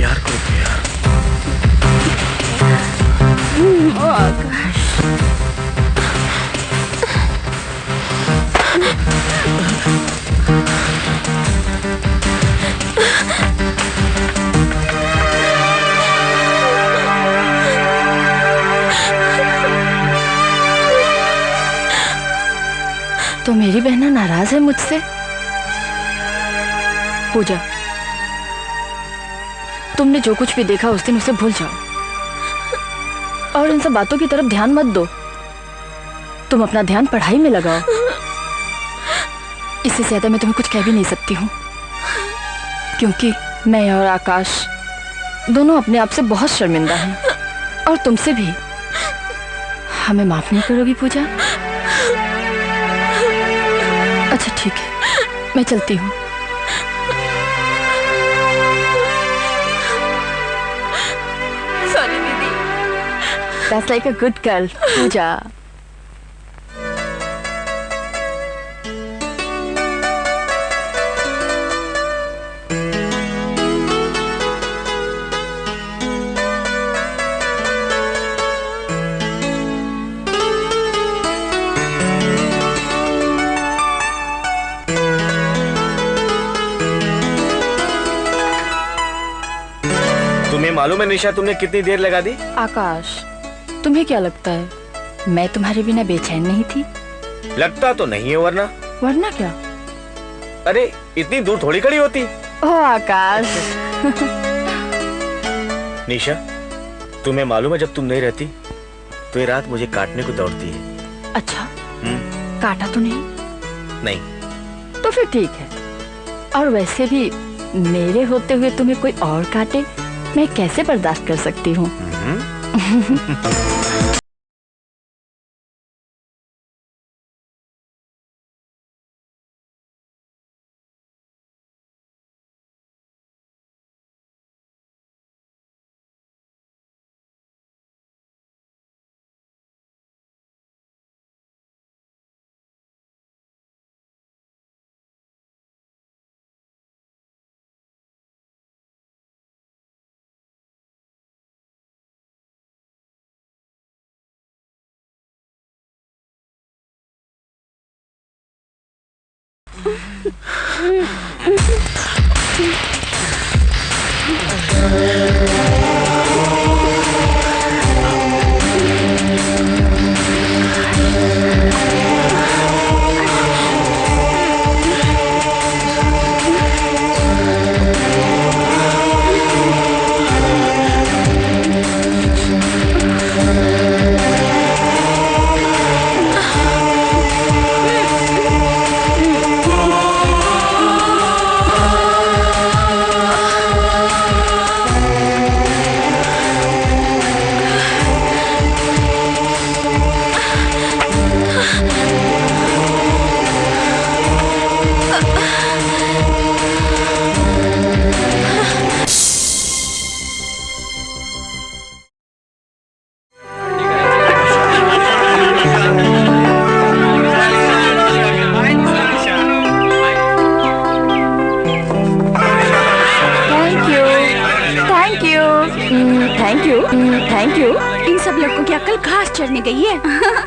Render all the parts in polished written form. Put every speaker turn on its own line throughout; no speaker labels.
प्यार करो प्यार।
ओ आकाश, तो मेरी बहना नाराज है मुझसे? पूजा, तुमने जो कुछ भी देखा उस दिन उसे भूल जाओ और इन सब बातों की तरफ ध्यान मत दो। तुम अपना ध्यान पढ़ाई में लगाओ। इससे ज्यादा मैं तुम्हें कुछ कह भी नहीं सकती हूँ, क्योंकि मैं और आकाश दोनों अपने आप से बहुत शर्मिंदा हैं और तुमसे भी। हमें माफ नहीं करोगी पूजा? अच्छा ठीक है, मैं चलती हूँ।
सॉरी दीदी।
That's like a good girl, पूजा।
तुम्हें मालूम है निशा तुमने कितनी देर लगा दी?
आकाश, तुम्हें क्या लगता है मैं तुम्हारे बिना बेचैन नहीं थी?
लगता तो नहीं है, वरना?
वरना क्या?
अरे इतनी दूर थोड़ी खड़ी होती।
ओ आकाश।
निशा, तुम्हें मालूम है जब तुम नहीं रहती तो ये रात मुझे काटने को दौड़ती है।
अच्छा, काटा तो नहीं?
नहीं।
तो फिर ठीक है। और वैसे भी मेरे होते हुए तुम्हें कोई और काटे, मैं कैसे बर्दाश्त कर सकती हूँ? Thank you.
इन सब लड़कों की अक्ल घास चढ़ने गई है।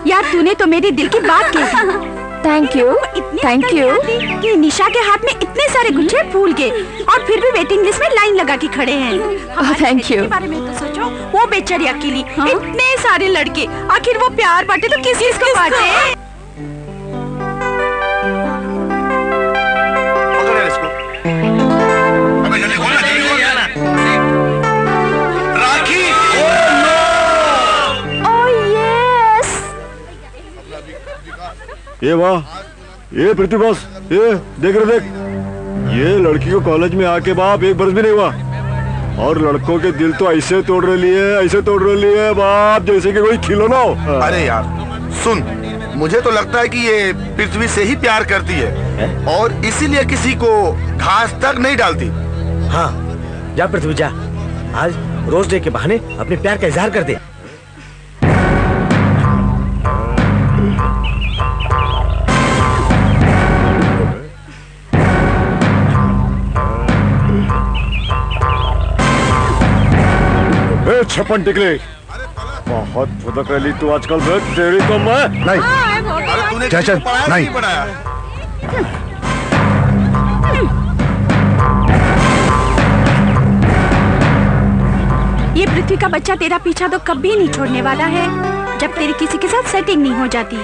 यार तूने तो मेरे दिल की बात कह दी।
Thank you, thank you.
कि निशा के हाथ में इतने सारे गुच्छे फूल के और फिर भी वेटिंग लिस्ट में लाइन लगा के खड़े हैं।
Thank you.
बारे में तो सोचो, वो बेचारी अकेली, इतने सारे लड़के, आखिर वो प्यार बांटे तो किस को बांटे?
ये वाह, ये पृथ्वी बॉस, ये देख रहे देख, ये लड़की को कॉलेज में आके बाप एक बरस भी नहीं हुआ और लड़कों के दिल तो ऐसे तोड़ रही है, ऐसे तोड़ रही है बाप, जैसे कि कोई खिलौना हो।
अरे यार सुन, मुझे तो लगता है कि ये पृथ्वी से ही प्यार करती है और इसीलिए किसी को घास तक नहीं डालती।
हाँ, जा पृथ्वी जा, आज रोज डे के बहाने अपने प्यार का इजहार कर दे।
ए छप्पन टिकले, बहुत फुदक रही तू आजकल बे, तेरी तो मैं
नहीं
अरे तूने
जयचंद,
किसी को पढ़ाया
नहीं।
नहीं पढ़ाया?
ये पृथ्वी का बच्चा तेरा पीछा तो कभी नहीं छोड़ने वाला है जब तेरी किसी के साथ सेटिंग नहीं हो जाती।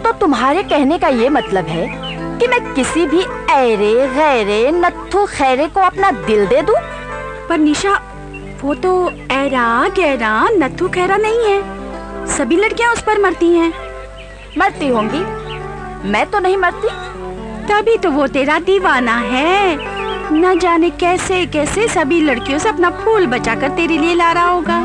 तो तुम्हारे कहने का ये मतलब है कि मैं किसी भी ऐरे गैरे नत्थु खैरे को अपना दिल दे दूं?
पर निशा, वो तो ऐरा गहरा नथु खैरा नहीं है। सभी लड़कियां उस पर मरती हैं।
मरती होंगी, मैं तो नहीं मरती।
तभी तो वो तेरा दीवाना है। न जाने कैसे कैसे सभी लड़कियों से अपना फूल बचाकर तेरे लिए ला रहा होगा।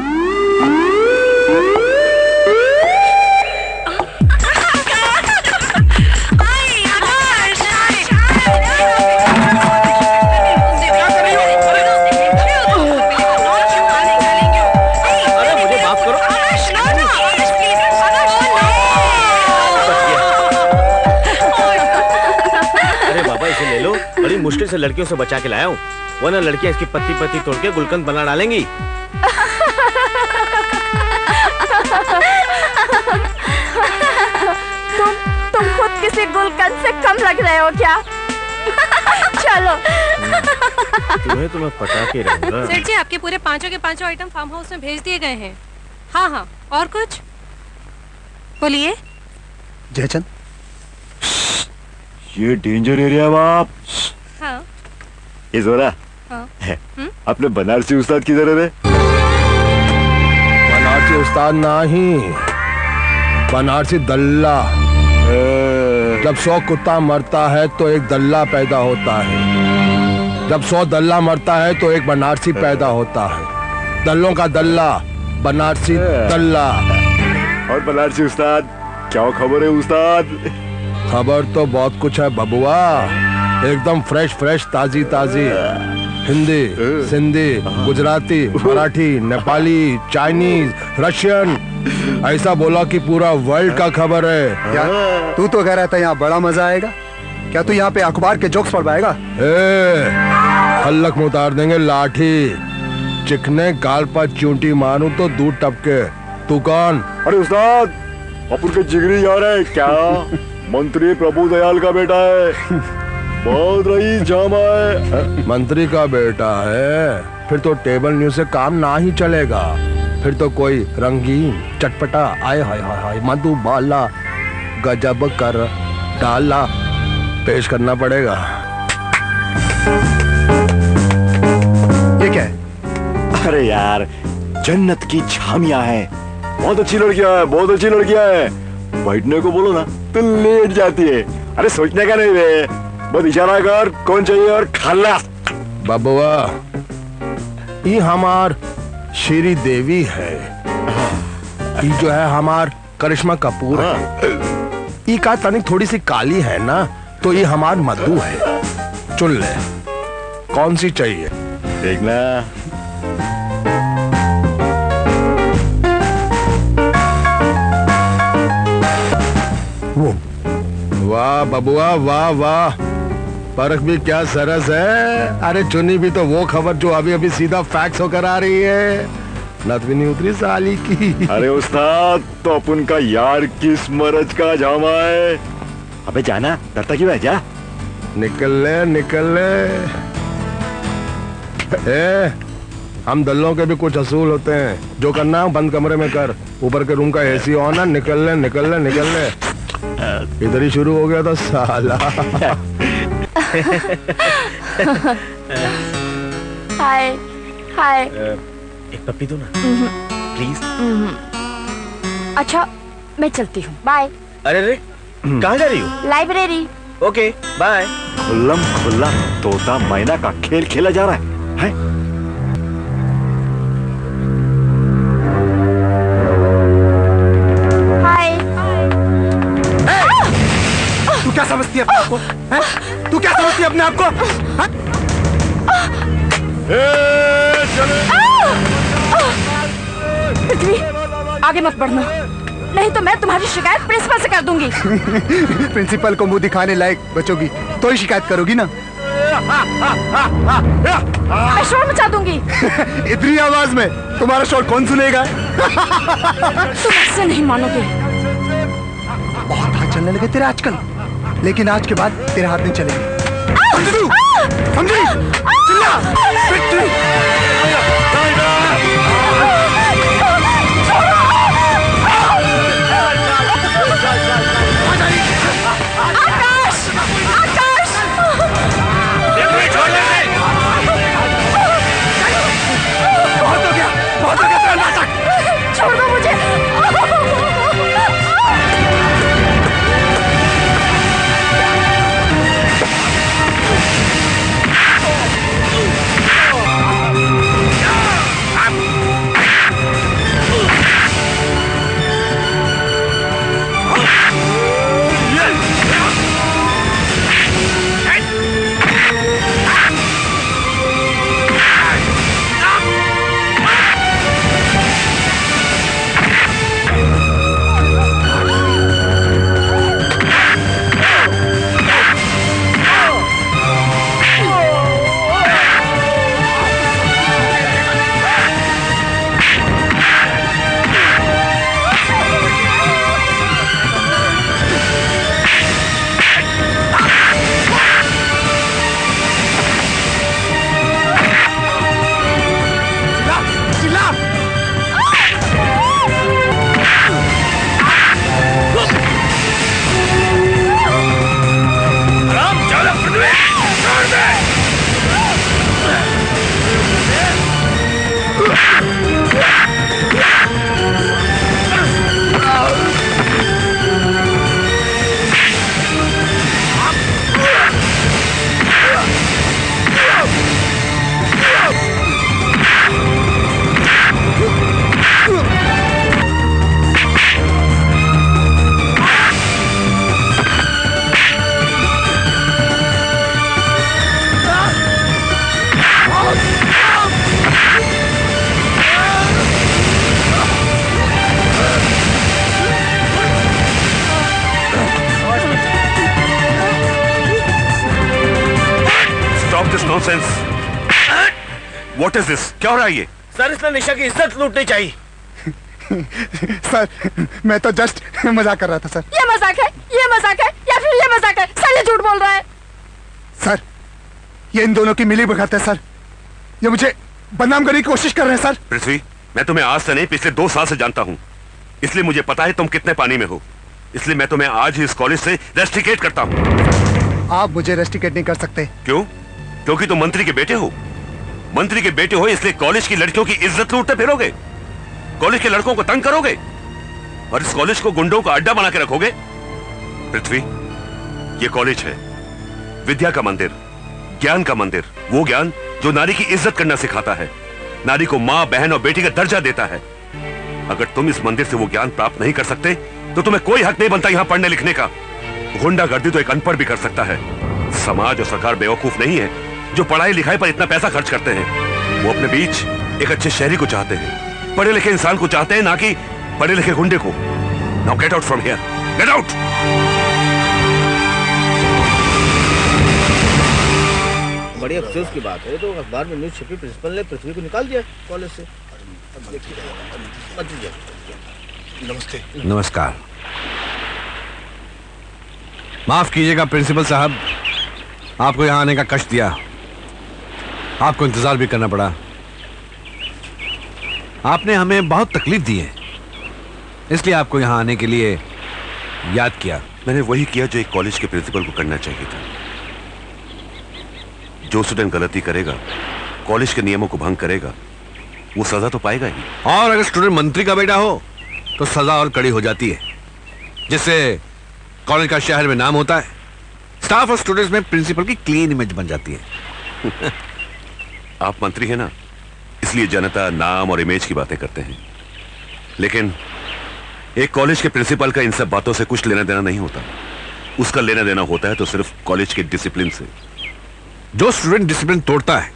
अरे मुझे माफ करो। अरे बाबा इसे ले लो, बड़ी मुश्किल से लड़कियों से बचा के लाया हूँ, वरना लड़कियां इसकी पत्ती पत्ती तोड़ के गुलकंद बना डालेंगी।
तुम खुद किसी गुलकंद से कम लग रहे हो क्या? चलो।
तुम्हें तो मैं पटा के रहूंगा।
सर जी, आपके पूरे पांचों के पांचों आइटम फार्म हाउस में भेज दिए गए हैं। हाँ हाँ, और कुछ बोलिए।
जयचंद,
ये डेंजर एरिया बाप।
हाँ
ये जोरा
हाँ।
अपने बनारसी उस्ताद किधर है रे?
बनारसी उस्ताद नहीं, बनारसी दल्ला। जब 100 कुत्ता मरता है तो एक दल्ला पैदा होता है, जब 100 दल्ला मरता है तो एक बनारसी पैदा होता है। दल्लों का दल्ला, बनारसी दल्ला।
और बनारसी उस्ताद, क्या खबर है उस्ताद?
खबर तो बहुत कुछ है बबुआ, एकदम फ्रेश फ्रेश, ताजी ताजी। हिंदी, सिंधी, गुजराती, मराठी, नेपाली, चाइनीज, रशियन, ऐसा बोला कि पूरा वर्ल्ड का खबर है।
क्या तू तो कह रहा था यहाँ बड़ा मजा आएगा? क्या तू यहाँ पे अखबार के जोक्स पढ़ पाएगा?
हल्लक में उतार देंगे लाठी, चिकने गाल पर चूंटी मारूं तो दूध टपके। तू कौन?
अरे उस्ताद, अपन के जिगरी जा रहा है क्या? मंत्री प्रभु दयाल का बेटा है, बहुत रही जामा है।
मंत्री का बेटा है, फिर तो टेबल न्यूज से काम ना ही चलेगा। फिर तो कोई रंगीन चटपटा आए हाय हाय हाय मधुबाला गजब कर डाला पेश करना पड़ेगा।
ये क्या है?
अरे यार, जन्नत की झामियां हैं, बहुत अच्छी लड़कियां हैं, बहुत अच्छी लड़कियां हैं। बैठने को बोलो ना तो लेट जाती है। अरे सोचने का नहीं रे, बस इशारा कर कौन चाहिए और खाला।
बबुआ, ये हमार श्री देवी है, ये जो है हमार करिश्मा कपूर है। ये का तनिक थोड़ी सी काली है ना, तो ये हमार मधु है। चुन ले, कौन सी चाहिए?
देखना।
वाह बबुआ वाह वाह, परख भी क्या सरस है। अरे चुनी भी तो वो खबर जो अभी अभी सीधा फैक्स होकर आ रही है, नत भी नहीं उतरी साली की।
अरे उस्ताद, तो अपन का यार किस मरज का जामा है। अबे जाना, डरता क्यों है? जा
निकल ले निकल ले। ए, हम दल्लों के भी कुछ असूल होते हैं, जो करना है बंद कमरे में कर, ऊपर के रूम का एसी ऑन है। निकल ले निकल ले निकल ले। इधर ही शुरू हो गया था साला।
हाय हाय।
एक पप्पी दो ना प्लीज।
अच्छा मैं चलती हूँ, बाय।
अरे रे, कहाँ जा रही हो?
लाइब्रेरी।
Okay bye.
खुल्लम खुल्ला तोता मैना का खेल खेला जा रहा है?
हाय।
तू क्या समझती है अपने आप को? तू क्या समझती है अपने आप को?
पृथ्वी, आगे मत बढ़ना, नहीं तो मैं तुम्हारी शिकायत प्रिंसिपल से कर दूंगी।
प्रिंसिपल को मुंह दिखाने लायक बचोगी तो ही शिकायत करोगी ना।
मैं शोर मचा दूंगी।
इतनी आवाज में तुम्हारा शोर कौन सुनेगा?
तुम ऐसे नहीं मानोगे।
बहुत हाथ चलने लगे तेरे आजकल, लेकिन आज के बाद तेरे हाथ नहीं चलेंगे। समझी? चिल्ला! विक्ट्री!
छोड़ दो मुझे।
What is this? क्या हो रहा है ये?
सर इसने निशा की इज्जत लूटनी चाहिए।
सर मैं तो जस्ट मजाक कर रहा था सर।
ये मजाक है, ये मजाक है या फिर ये मजाक है? सर ये झूठ बोल रहा है।
सर ये इन दोनों की मिली भगत है सर, ये मुझे बदनाम करने की कोशिश कर रहे हैं सर।
पृथ्वी, मैं तुम्हें आज से नहीं पिछले 2 साल से जानता हूँ, इसलिए मुझे पता है तुम कितने पानी में हो। इसलिए मैं तुम्हें आज ही इस कॉलेज से रेस्ट्रिकेट करता हूँ।
आप मुझे रेस्ट्रिकेट नहीं कर सकते।
क्यों? क्योंकि तुम मंत्री के बेटे हो। मंत्री के बेटे हो इसलिए कॉलेज की लड़कियों की इज्जत लूटते फिरोगे, कॉलेज के लड़कों को तंग करोगे और इस कॉलेज को गुंडों का अड्डा बना के रखोगे। पृथ्वी, ये कॉलेज है विद्या का मंदिर, ज्ञान का मंदिर, वो ज्ञान जो नारी की इज्जत करना सिखाता है, नारी को मां, बहन और बेटी का दर्जा देता है। अगर तुम इस मंदिर से वो ज्ञान प्राप्त नहीं कर सकते तो तुम्हें कोई हक नहीं बनता यहां पढ़ने लिखने का। गुंडागर्दी तो एक अनपढ़ भी कर सकता है। समाज और सरकार बेवकूफ नहीं है जो पढ़ाई लिखाई पर इतना पैसा खर्च करते हैं। वो अपने बीच एक अच्छे शहरी को चाहते हैं, पढ़े लिखे इंसान को चाहते हैं, ना कि पढ़े लिखे गुंडे को। Now get out from here, get out.
बड़ी अफसोस की बात है, तो अखबार में न्यूज छपी, प्रिंसिपल ने पृथ्वी को निकाल दिया कॉलेज से।
नमस्ते। नमस्कार। माफ कीजिएगा प्रिंसिपल साहब, आपको यहाँ आने का कष्ट दिया, आपको इंतजार भी करना पड़ा। आपने हमें बहुत तकलीफ दी है, इसलिए आपको यहाँ आने के लिए याद किया।
मैंने वही किया जो एक कॉलेज के प्रिंसिपल को करना चाहिए था। जो स्टूडेंट गलती करेगा, कॉलेज के नियमों को भंग करेगा, वो सजा तो पाएगा ही।
और अगर स्टूडेंट मंत्री का बेटा हो तो सजा और कड़ी हो जाती है, जिससे कॉलेज का शहर में नाम होता है, स्टाफ और स्टूडेंट्स में प्रिंसिपल की क्लीन इमेज बन जाती है।
आप मंत्री हैं ना, इसलिए जनता नाम और इमेज की बातें करते हैं, लेकिन एक कॉलेज के प्रिंसिपल का इन सब बातों से कुछ लेना देना नहीं होता। उसका लेना देना होता है तो सिर्फ कॉलेज के डिसिप्लिन से।
जो स्टूडेंट डिसिप्लिन तोड़ता है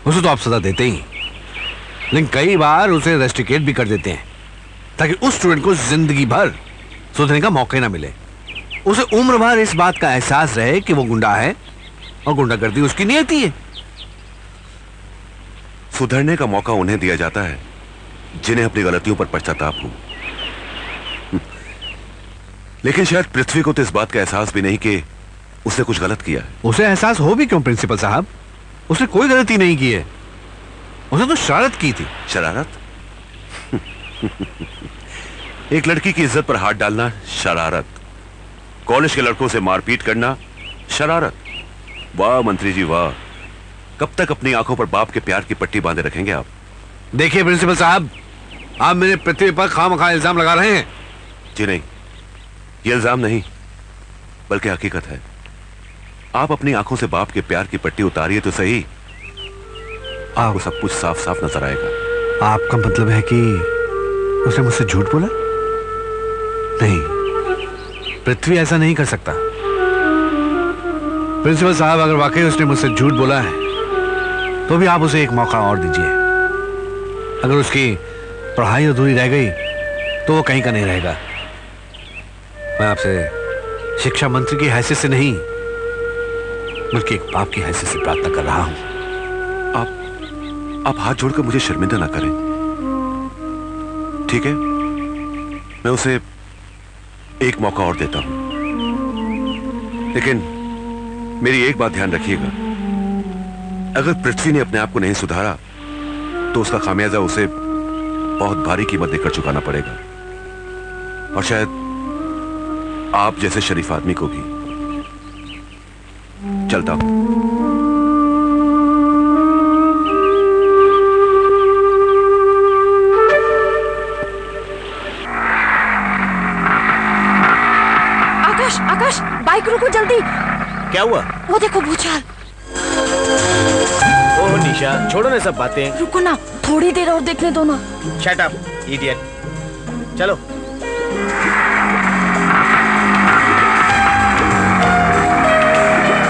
उसे तो आप सजा देते ही, लेकिन कई बार उसे रेस्ट्रिकेट भी कर देते हैं ताकि उस स्टूडेंट को जिंदगी भर सुधरने का मौका ना मिले। उसे उम्र भर इस बात का एहसास रहे कि वो गुंडा है
और गुंडागर्दी उसकी नियति है।
सुधरने का मौका उन्हें दिया जाता है जिन्हें अपनी गलतियों पर पश्चाताप हो। लेकिन शायद पृथ्वी को तो इस बात का एहसास भी नहीं कि उसने कुछ गलत किया है।
उसे एहसास हो भी क्यों प्रिंसिपल साहब? उसने कोई गलती नहीं की है, उसने तो शरारत की थी।
शरारत? एक लड़की की इज्जत पर हाथ डालना शरारत, कॉलेज के लड़कों से मारपीट करना शरारत। वाह मंत्री जी वाह, कब तक अपनी आंखों पर बाप के प्यार की पट्टी बांधे रखेंगे आप?
देखिए प्रिंसिपल साहब, आप मेरे पृथ्वी पर खामखा इल्जाम लगा रहे हैं।
जी नहीं, ये इल्जाम नहीं बल्कि हकीकत है। आप अपनी आंखों से बाप के प्यार की पट्टी उतारिए तो सही, आपको सब कुछ साफ साफ नजर आएगा।
आपका मतलब है कि उसने मुझसे झूठ बोला? नहीं, पृथ्वी ऐसा नहीं कर सकता। प्रिंसिपल साहब, अगर वाकई उसने मुझसे झूठ बोला है तो भी आप उसे एक मौका और दीजिए। अगर उसकी पढ़ाई अधूरी रह गई तो वो कहीं का नहीं रहेगा। मैं आपसे शिक्षा मंत्री की हैसियत से नहीं बल्कि एक बाप की हैसियत से प्रार्थना कर रहा हूं।
आप हाथ जोड़कर मुझे शर्मिंदा ना करें, ठीक है? मैं उसे एक मौका और देता हूं, लेकिन मेरी एक बात ध्यान रखिएगा, अगर पृथ्वी ने अपने आप को नहीं सुधारा तो उसका खामियाजा उसे बहुत भारी कीमत देकर चुकाना पड़ेगा, और शायद आप जैसे शरीफ आदमी को भी। चलता हूं।
आकाश, आकाश, बाइक रोको जल्दी।
क्या हुआ?
वो देखो भूचाल।
ओह निशा, छोड़ो ना सब बातें।
रुको ना, थोड़ी देर और देखने दो ना।
Shut up idiot. चलो।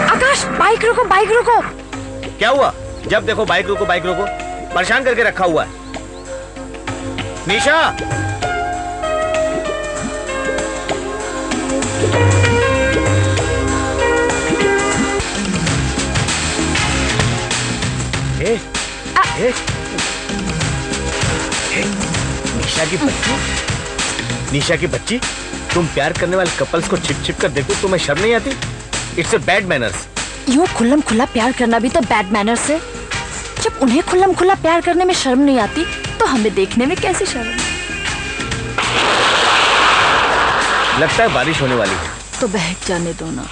आकाश, बाइक रोको, बाइक रोको।
क्या हुआ? जब देखो बाइक रोको बाइक रोको, परेशान करके रखा हुआ है। निशा, निशा की बच्ची, निशा की बच्ची, तुम प्यार करने वाले कपल्स को छिप छिप कर देखो, तुम्हें शर्म नहीं आती? It's a bad manners.
यूं खुल्लम खुल्ला प्यार करना भी तो बैड मैनर्स है। जब उन्हें खुल्लम खुल्ला प्यार करने में शर्म नहीं आती तो हमें देखने में कैसी शर्म?
लगता है बारिश होने वाली है।
तो बहक जाने दो ना।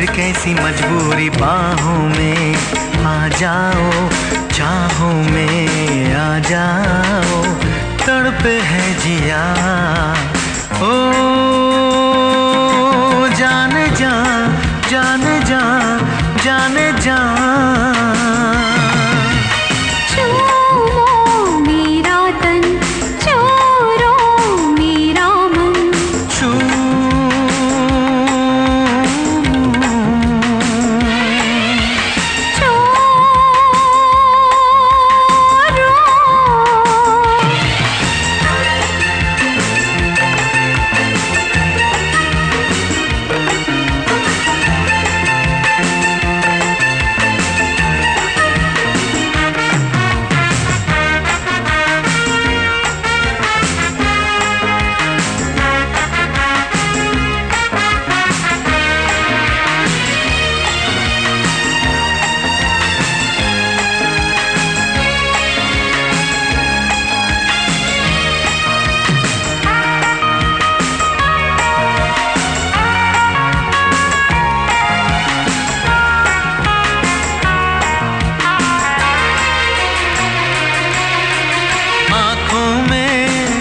फिर कैसी मजबूरी, बाहों में आ जाओ, चाहों में आ जाओ, तड़पे है जिया ओ जाने जा, जाने जा, जाने जा।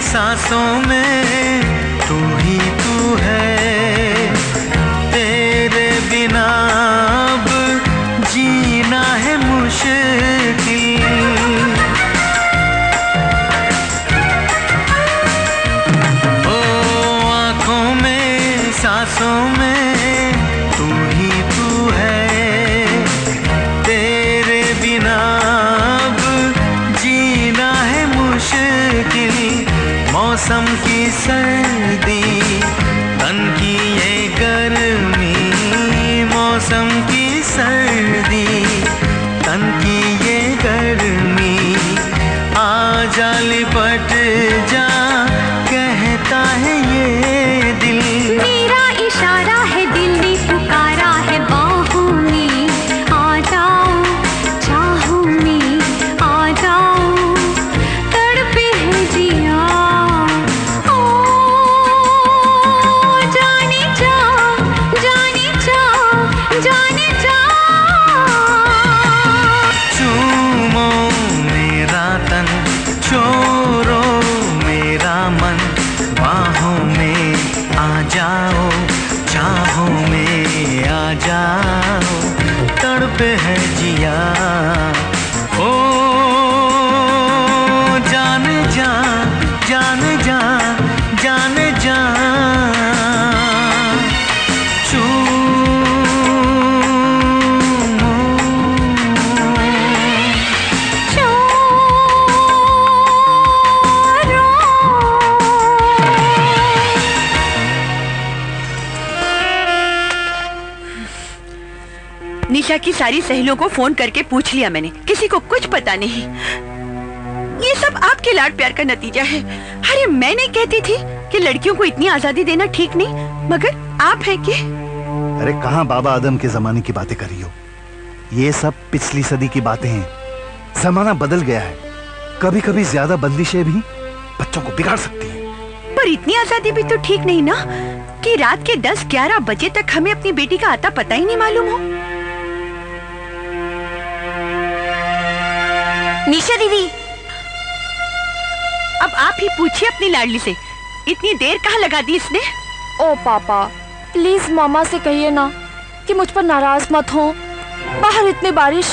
सांसों में तू ही तू है, तेरे बिना अब जीना है मुश्किल। ओ आँखों में सांसों में तू ही तू है, तेरे बिना अब जीना है मुश्किल। मौसम की सर्दी, तन की ये गर्मी, मौसम की सर्दी, तन की ये गर्मी, आ जा लिपट जा, कहता है ये दिल।
मेरा इशारा है, दिल ने पुकारा है, बाहों में आ जाओ, चाहों में आ जाओ, तड़पे है जिया
जाओ, चाहों में आ जाओ, तड़पे है जिया ओ जाने जा, जाने जा, जाने जा।
निशा की सारी सहेलियों को फोन करके पूछ लिया मैंने, किसी को कुछ पता नहीं। ये सब आपके लाड प्यार का नतीजा है। अरे मैं नहीं कहती थी कि लड़कियों को इतनी आजादी देना ठीक नहीं, मगर आप हैं कि?
अरे कहाँ बाबा आदम के जमाने की बातें कर रही हो, ये सब पिछली सदी की बातें हैं। जमाना बदल गया है, कभी कभी ज्यादा बंदिशें भी बच्चों को बिगाड़ सकती हैं।
पर इतनी आजादी भी तो ठीक नहीं ना कि रात के 10-11 बजे तक हमें अपनी बेटी का आता पता ही नहीं मालूम हो। निशा दीदी, अब आप ही पूछिए अपनी लाडली से, इतनी देर कहाँ लगा दी इसने?
ओ पापा, प्लीज मामा से कहिए ना कि मुझ पर नाराज मत हो। बाहर इतनी बारिश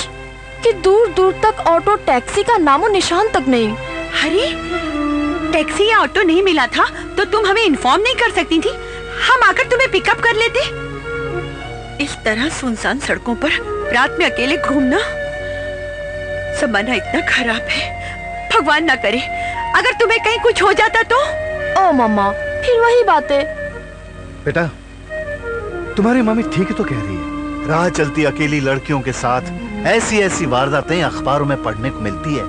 कि दूर दूर तक ऑटो टैक्सी का नामो निशान तक नहीं।
अरे टैक्सी या ऑटो नहीं मिला था तो तुम हमें इन्फॉर्म नहीं कर सकती थी? हम आकर तुम्हें पिकअप कर लेते। इस तरह सुनसान सड़कों पर रात में अकेले घूमना, जमाना इतना खराब है, भगवान ना करे अगर तुम्हें कहीं कुछ हो जाता तो।
ओ मम्मा, फिर वही बातें।
बेटा, तुम्हारी मम्मी ठीक ही तो कह रही है। राह चलती अकेली लड़कियों के साथ ऐसी ऐसी वारदातें अखबारों में पढ़ने को मिलती है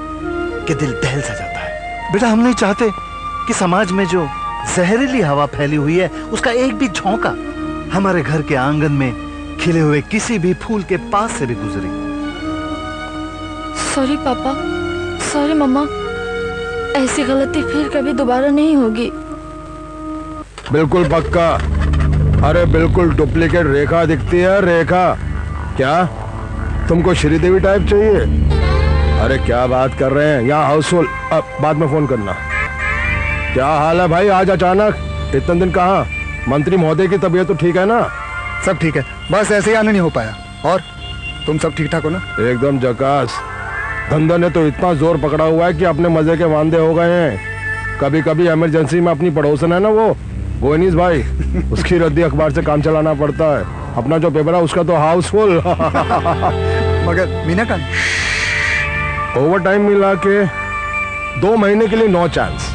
कि दिल दहल सा जाता है। बेटा, हम नहीं चाहते कि समाज में जो जहरीली हवा फैली हुई है उसका एक भी झोंका हमारे घर के आंगन में खिले हुए किसी भी फूल के पास से भी गुजरे।
सॉरी पापा, सॉरी मम्मा, ऐसी गलती फिर कभी दोबारा नहीं होगी।
बिल्कुल पक्का। अरे बिल्कुल डुप्लीकेट रेखा दिखती है, रेखा। क्या तुमको श्रीदेवी टाइप चाहिए? अरे क्या बात कर रहे हैं, यहाँ हाउसफुल। अब बाद में फोन करना। क्या हाल है भाई, आज अचानक? इतने दिन कहाँ? मंत्री महोदय की तबीयत तो ठीक है ना?
सब ठीक है, बस ऐसे ही आने नहीं हो पाया। और तुम सब ठीक ठाक हो ना?
एकदम झकास। धंधा ने तो इतना जोर पकड़ा हुआ है कि अपने मजे के वांदे हो गए हैं। कभी कभी इमरजेंसी में अपनी पड़ोसन है ना वो गोनीस भाई, उसकी रद्दी अखबार से काम चलाना पड़ता है। अपना जो पेपर है उसका तो हाउसफुल।
मगर मीना का
ओवर टाइम मिला के 2 महीने के लिए नो चांस।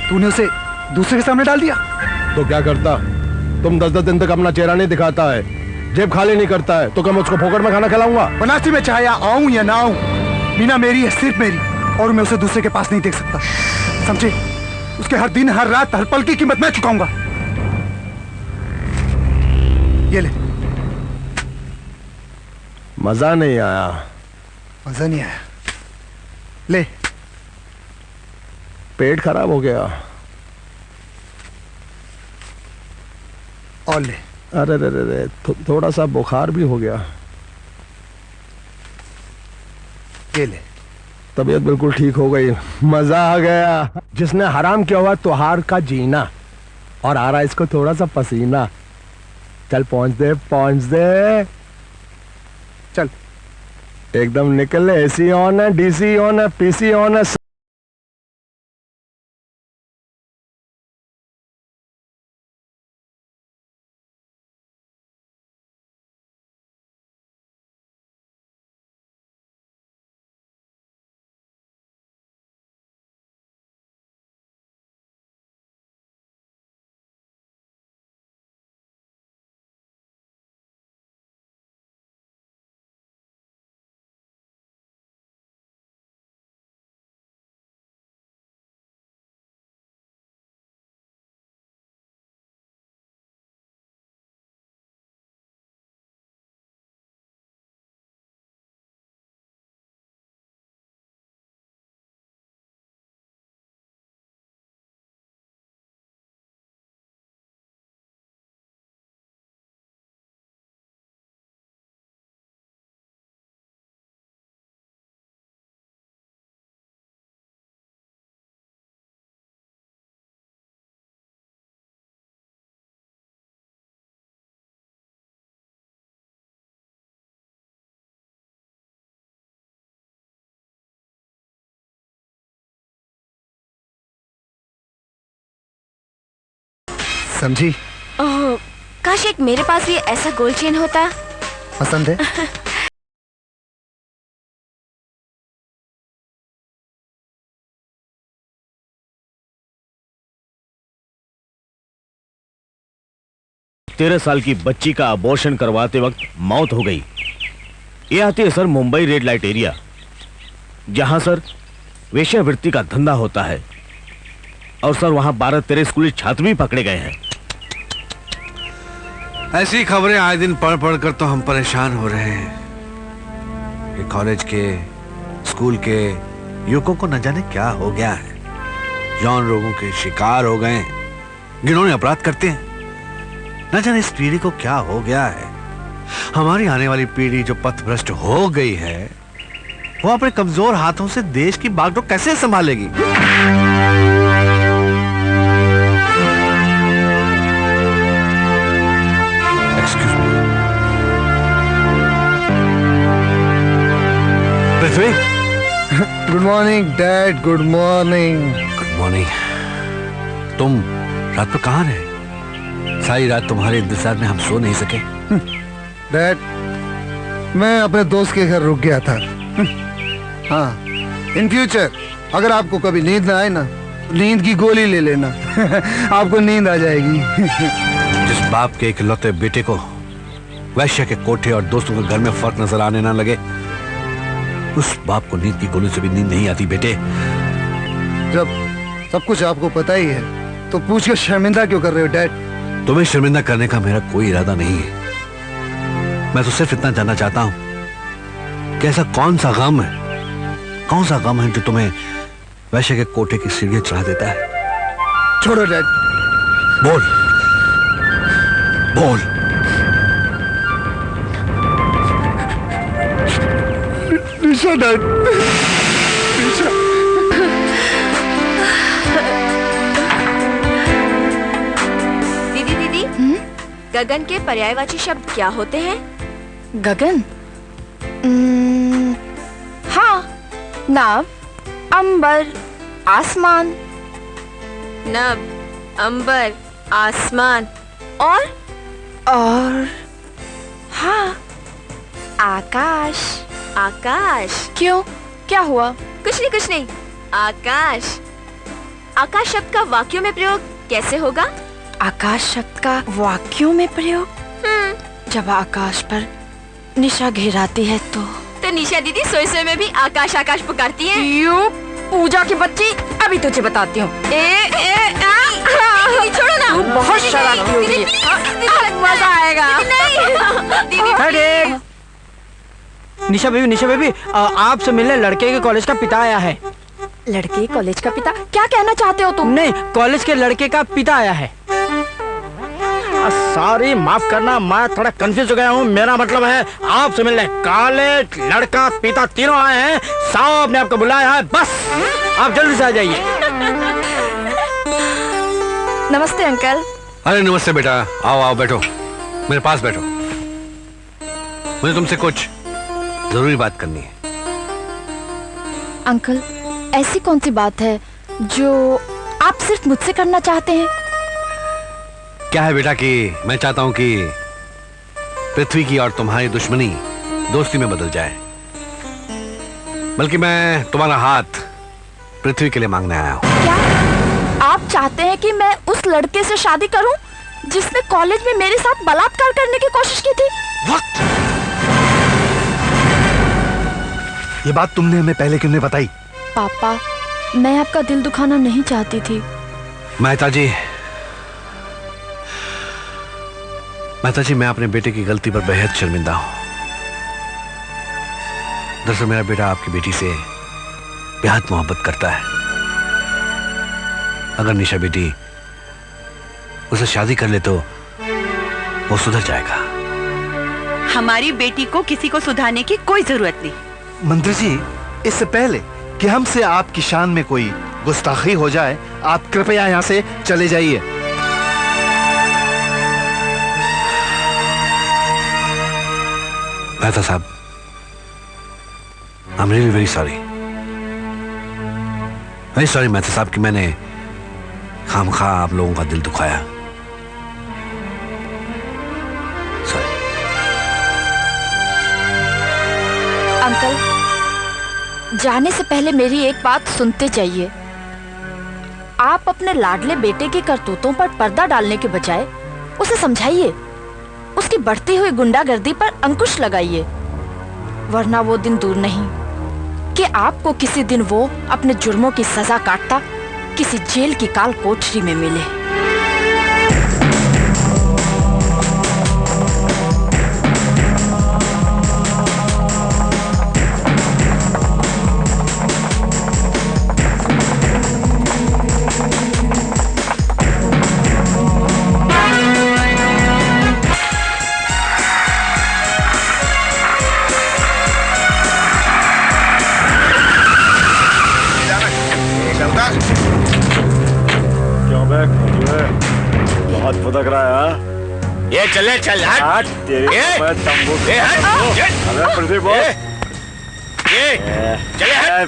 तूने उसे दूसरे के सामने डाल दिया?
तो क्या करता? तुम 10-10 दिन तक अपना चेहरा नहीं दिखाता है, जेब खाली नहीं करता है, तो क्या मैं उसको फोकट में खाना खिलाऊंगा?
बनारसी में चाहे आऊं या ना आऊं, मीना मेरी है, सिर्फ मेरी, और मैं उसे दूसरे के पास नहीं देख सकता, समझे? उसके हर दिन, हर रात, हर पल की कीमत मैं चुकाऊंगा। ये ले।
मजा नहीं आया।
मजा नहीं आया? ले।
पेट खराब हो गया।
और ले।
अरे रे रे रे, थोड़ा सा बुखार भी हो गया।
ये ले।
तबीयत बिल्कुल ठीक हो गई, मजा आ गया। जिसने हराम किया हुआ त्योहार का जीना, और आ रहा इसको थोड़ा सा पसीना। चल पहुंच दे, पहुंच दे।
चल
एकदम निकल। एसी ऑन है, डीसी ऑन है, पीसी ऑन है।
समझी?
ओह, काश एक मेरे पास भी ऐसा गोल्ड चेन होता।
पसंद है?
तेरह साल की बच्ची का अबॉर्शन करवाते वक्त मौत हो गई। ये आती है sir Mumbai red light area, जहां सर वेश्यावृत्ति का धंधा होता है। और सर वहां 12-13 स्कूली छात्र भी पकड़े गए हैं।
ऐसी खबरें आए दिन पढ़ पढ़ कर तो हम परेशान हो रहे हैं। ये कॉलेज के, स्कूल के युवकों को न जाने क्या हो गया है। यौन रोगों के शिकार हो गए हैं, जिन्होंने अपराध करते हैं। न जाने इस पीढ़ी को क्या हो गया है। हमारी आने वाली पीढ़ी जो पथभ्रष्ट हो गई है, वो अपने कमजोर हाथों से देश की बागडोर कैसे संभालेगी? Prithvi.
Good morning dad, good morning.
Good morning. तुम रात को कहाँ रहे? सारी रात तुम्हारे इंतजार में हम सो नहीं सके।
डैड, मैं अपने दोस्त के घर रुक गया था। हाँ, इन फ्यूचर अगर आपको कभी नींद ना आए ना, नींद की गोली ले लेना। आपको नींद आ जाएगी।
जिस बाप के इकलौते बेटे को वैश्य के कोठे और दोस्तों के घर में फर्क नजर आने ना लगे, उस बाप को नींद की गोली से भी नींद नहीं आती बेटे।
जब सब कुछ आपको पता ही है तो पूछ के शर्मिंदा क्यों कर रहे हो डैड?
तुम्हें शर्मिंदा करने का मेरा कोई इरादा नहीं है। मैं तो सिर्फ इतना जानना चाहता हूं कि ऐसा कौन सा गम है जो तुम्हें वैश्य के कोठे की सीढ़ियां चढ़ा देता है?
छोड़ो डैड।
बोल। बोल।
निशा डैड, निशा।
दीदी दीदी, गगन के पर्यायवाची शब्द क्या होते हैं?
गगन? हाँ, नाव, अंबर, आसमान।
नभ, अंबर, आसमान और
हाँ, आकाश।
आकाश।
क्यों, क्या हुआ?
कुछ नहीं। आकाश। आकाश शब्द का वाक्यों में प्रयोग कैसे होगा?
आकाश शब्द का वाक्यों में प्रयोग? जब आकाश पर निशा घेराती है तो
निशा दीदी सोए में भी आकाश आकाश पुकारती है।
यू पूजा की बच्ची, अभी तुझे बताती हूँ।
छोड़ो ना,
तू बहुत शरारती होगी। अब मजा आएगा।
निशा बेबी, आपसे मिलने लड़के के कॉलेज का पिता आया है।
लड़के कॉलेज का पिता? क्या कहना चाहते हो तुम?
नहीं, कॉलेज के लड़के का पिता आया है। सॉरी, माफ करना, मैं थोड़ा कंफ्यूज हो गया हूँ। मेरा मतलब है आपसे मिलने कॉलेज, लड़का, पिता तीनों आए हैं। साहब ने आपको बुलाया है, बस आप जल्दी से आ जाइए।
नमस्ते अंकल।
अरे नमस्ते बेटा, आओ बैठो, मेरे पास बैठो। मुझे तुमसे कुछ जरूरी बात करनी है।
अंकल, ऐसी कौन सी बात है जो आप सिर्फ मुझसे करना चाहते हैं?
क्या है बेटा कि मैं चाहता हूं कि पृथ्वी की और तुम्हारी दुश्मनी दोस्ती में बदल जाए। बल्कि मैं तुम्हारा हाथ पृथ्वी के लिए मांगने आया हूं।
क्या आप चाहते हैं कि मैं उस लड़के से शादी करूं जिसने कॉलेज में मेरे साथ बलात्कार करने की कोशिश की थी?
ये बात तुमने हमें पहले क्यों नहीं बताई?
पापा, मैं आपका दिल दुखाना नहीं चाहती थी।
मेहता जी, मैं अपने बेटे की गलती पर बेहद शर्मिंदा हूं। दरअसल मेरा बेटा आपकी बेटी से बेहद मोहब्बत करता है। अगर निशा बेटी उसे शादी कर ले तो वो सुधर जाएगा।
हमारी बेटी को किसी को सुधारने की कोई जरूरत नहीं।
मंत्री जी, इससे पहले कि हमसे आपकी शान में कोई गुस्ताखी हो जाए, आप कृपया यहाँ से चले जाइए।
मेहता साहब, I am really very sorry Mehta साहब कि मैंने खामखा आप लोगों का दिल दुखाया। सॉरी।
अंकल, जाने से पहले मेरी एक बात सुनते जाइए। आप अपने लाडले बेटे की करतूतों पर पर्दा डालने के बजाय उसे समझाइए, उसकी बढ़ती हुई गुंडागर्दी पर अंकुश लगाइए, वरना वो दिन दूर नहीं कि आपको किसी दिन वो अपने जुर्मों की सजा काटता किसी जेल की काल कोठरी में मिले।
बहुत फुदक रहा है।
ये चले चल हट।
तेरी तंबू अबे प्रदीप
चले हट।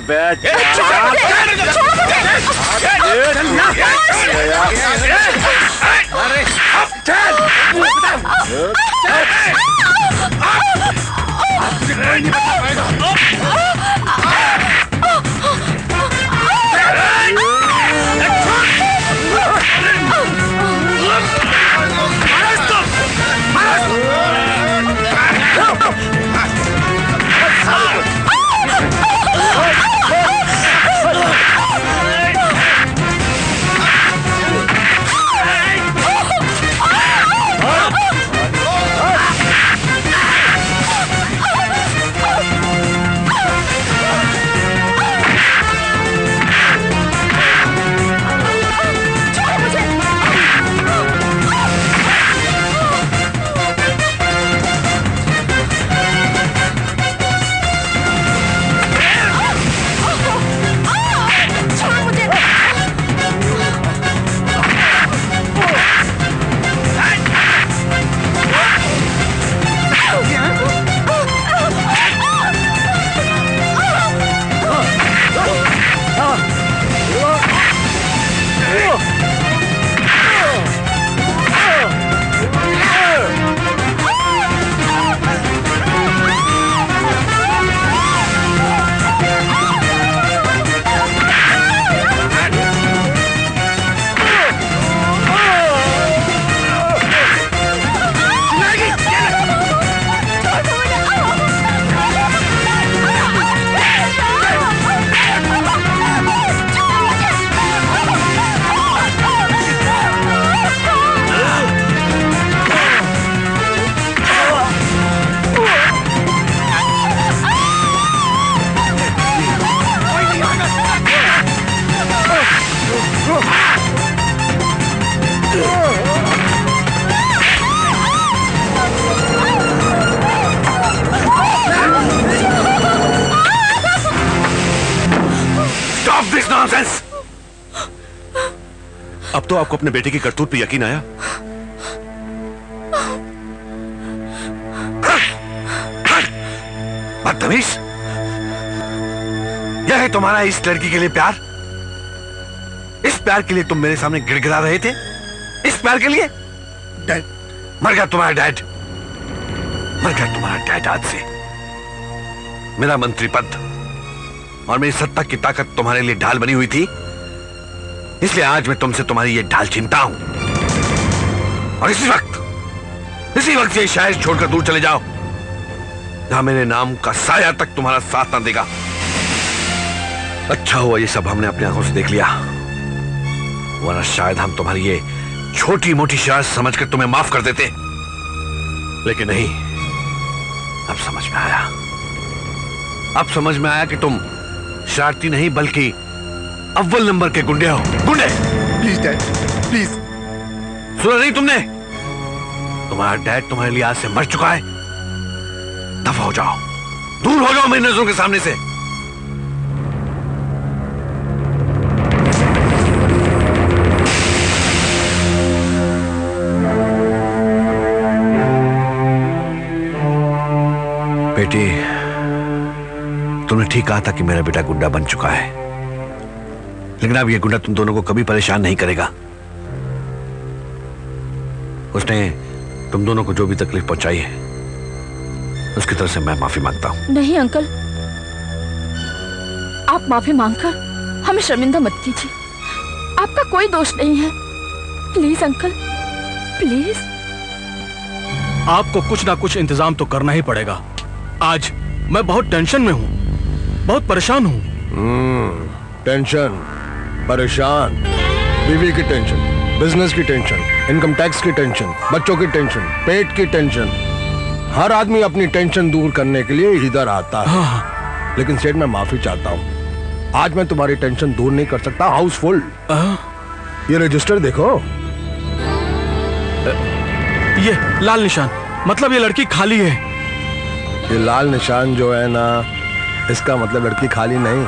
Stop this nonsense! अब तो आपको अपने बेटे की करतूत पे यकीन आया? बदतमीज! यह है तुम्हारा इस लड़की के लिए प्यार? इस प्यार के लिए तुम मेरे सामने गिड़गिड़ा रहे थे? इस प्यार के लिए? डैड, मर गया तुम्हारा डैड। मर गया तुम्हारा डैड आज से। मेरा मंत्री पद और मेरी सत्ता की ताकत तुम्हारे लिए ढाल बनी हुई थी, इसलिए आज मैं तुमसे तुम्हारी ये ढाल छीनता हूं। और इसी वक्त ये शहर छोड़कर दूर चले जाओ, जहां मेरे नाम का साया तक तुम्हारा साथ ना देगा। अच्छा हुआ ये सब हमने अपनी आंखों से देख लिया, वरना शायद हम तुम्हारी ये छोटी मोटी शरारत समझकर तुम्हें माफ कर देते, लेकिन नहीं। अब समझ में आया, अब समझ में आया कि तुम शरारती नहीं बल्कि अव्वल नंबर के गुंडे हो। गुंडे!
Please dad, please.
सुना नहीं तुमने? तुम्हारा डैड तुम्हारे लिए आज से मर चुका है। दफा हो जाओ, दूर हो जाओ मेरी नजरों के सामने से। बेटी, तुमने ठीक कहा था कि मेरा बेटा गुंडा बन चुका है, लेकिन अब ये गुंडा तुम दोनों को कभी परेशान नहीं करेगा। उसने तुम दोनों को जो भी तकलीफ पहुंचाई है, उसकी तरफ से मैं माफी मांगता हूं।
नहीं अंकल, आप माफी मांगकर हमें शर्मिंदा मत कीजिए। आपका कोई दोष नहीं है। Please uncle, please.
आपको कुछ ना कुछ इंतजाम तो करना ही पड़ेगा। आज मैं बहुत टेंशन में हूं, बहुत परेशान हूं।
टेंशन, परेशान, बीवी की टेंशन, बिजनेस की टेंशन, इनकम टैक्स की टेंशन, बच्चों की टेंशन, पेट की टेंशन। हर आदमी अपनी टेंशन दूर करने के लिए इधर आता है। लेकिन सेठ, मैं माफी चाहता हूँ, आज मैं तुम्हारी टेंशन दूर नहीं कर सकता। हाउसफुल। ये रजिस्टर देखो,
ये लाल निशान, मतलब ये लड़की खाली है।
ये लाल निशान जो है ना, इसका मतलब लड़की खाली नहीं।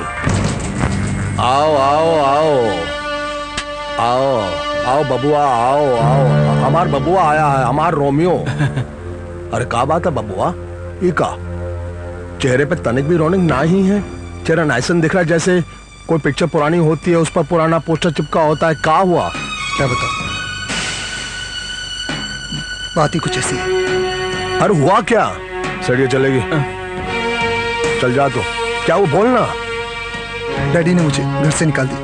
आओ आओ आओ आओ आओ बबुआ, आओ आओ, हमार बबुआ आया है, हमार रोमियो। अरे क्या बात है बबुआ, ये का चेहरे पे तनिक भी रौनक ना ही है। चेहरा नाइसन दिख रहा है, जैसे कोई पिक्चर पुरानी होती है, उस पर पुराना पोस्टर चिपका होता है। क्या हुआ?
क्या बताओ, बात ही कुछ ऐसी है।
अरे हुआ क्या? सड़िए चलेगी, चल जा। तो क्या वो बोलना?
डैडी ने मुझे घर से निकाल दी।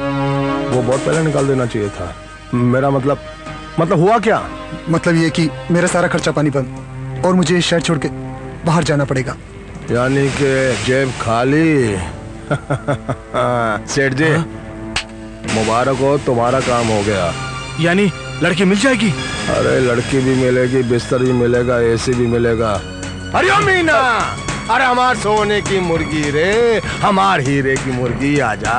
वो बहुत पहले निकाल देना चाहिए था। मेरा मतलब हुआ क्या?
मतलब ये कि मेरा सारा खर्चा पानी बंद और मुझे शहर छोड़ के बाहर जाना पड़ेगा।
यानी कि जेब खाली। सेठ जी, मुबारक हो, तुम्हारा काम हो गया।
यानी लड़की मिल जाएगी?
अरे लड़की भी मिलेगी, बिस्तर भी मिलेगा, एसी भी मिलेगा। अरे ओ मीना, अरे हमार सोने की मुर्गी रे, हमार हीरे की मुर्गी, आजा।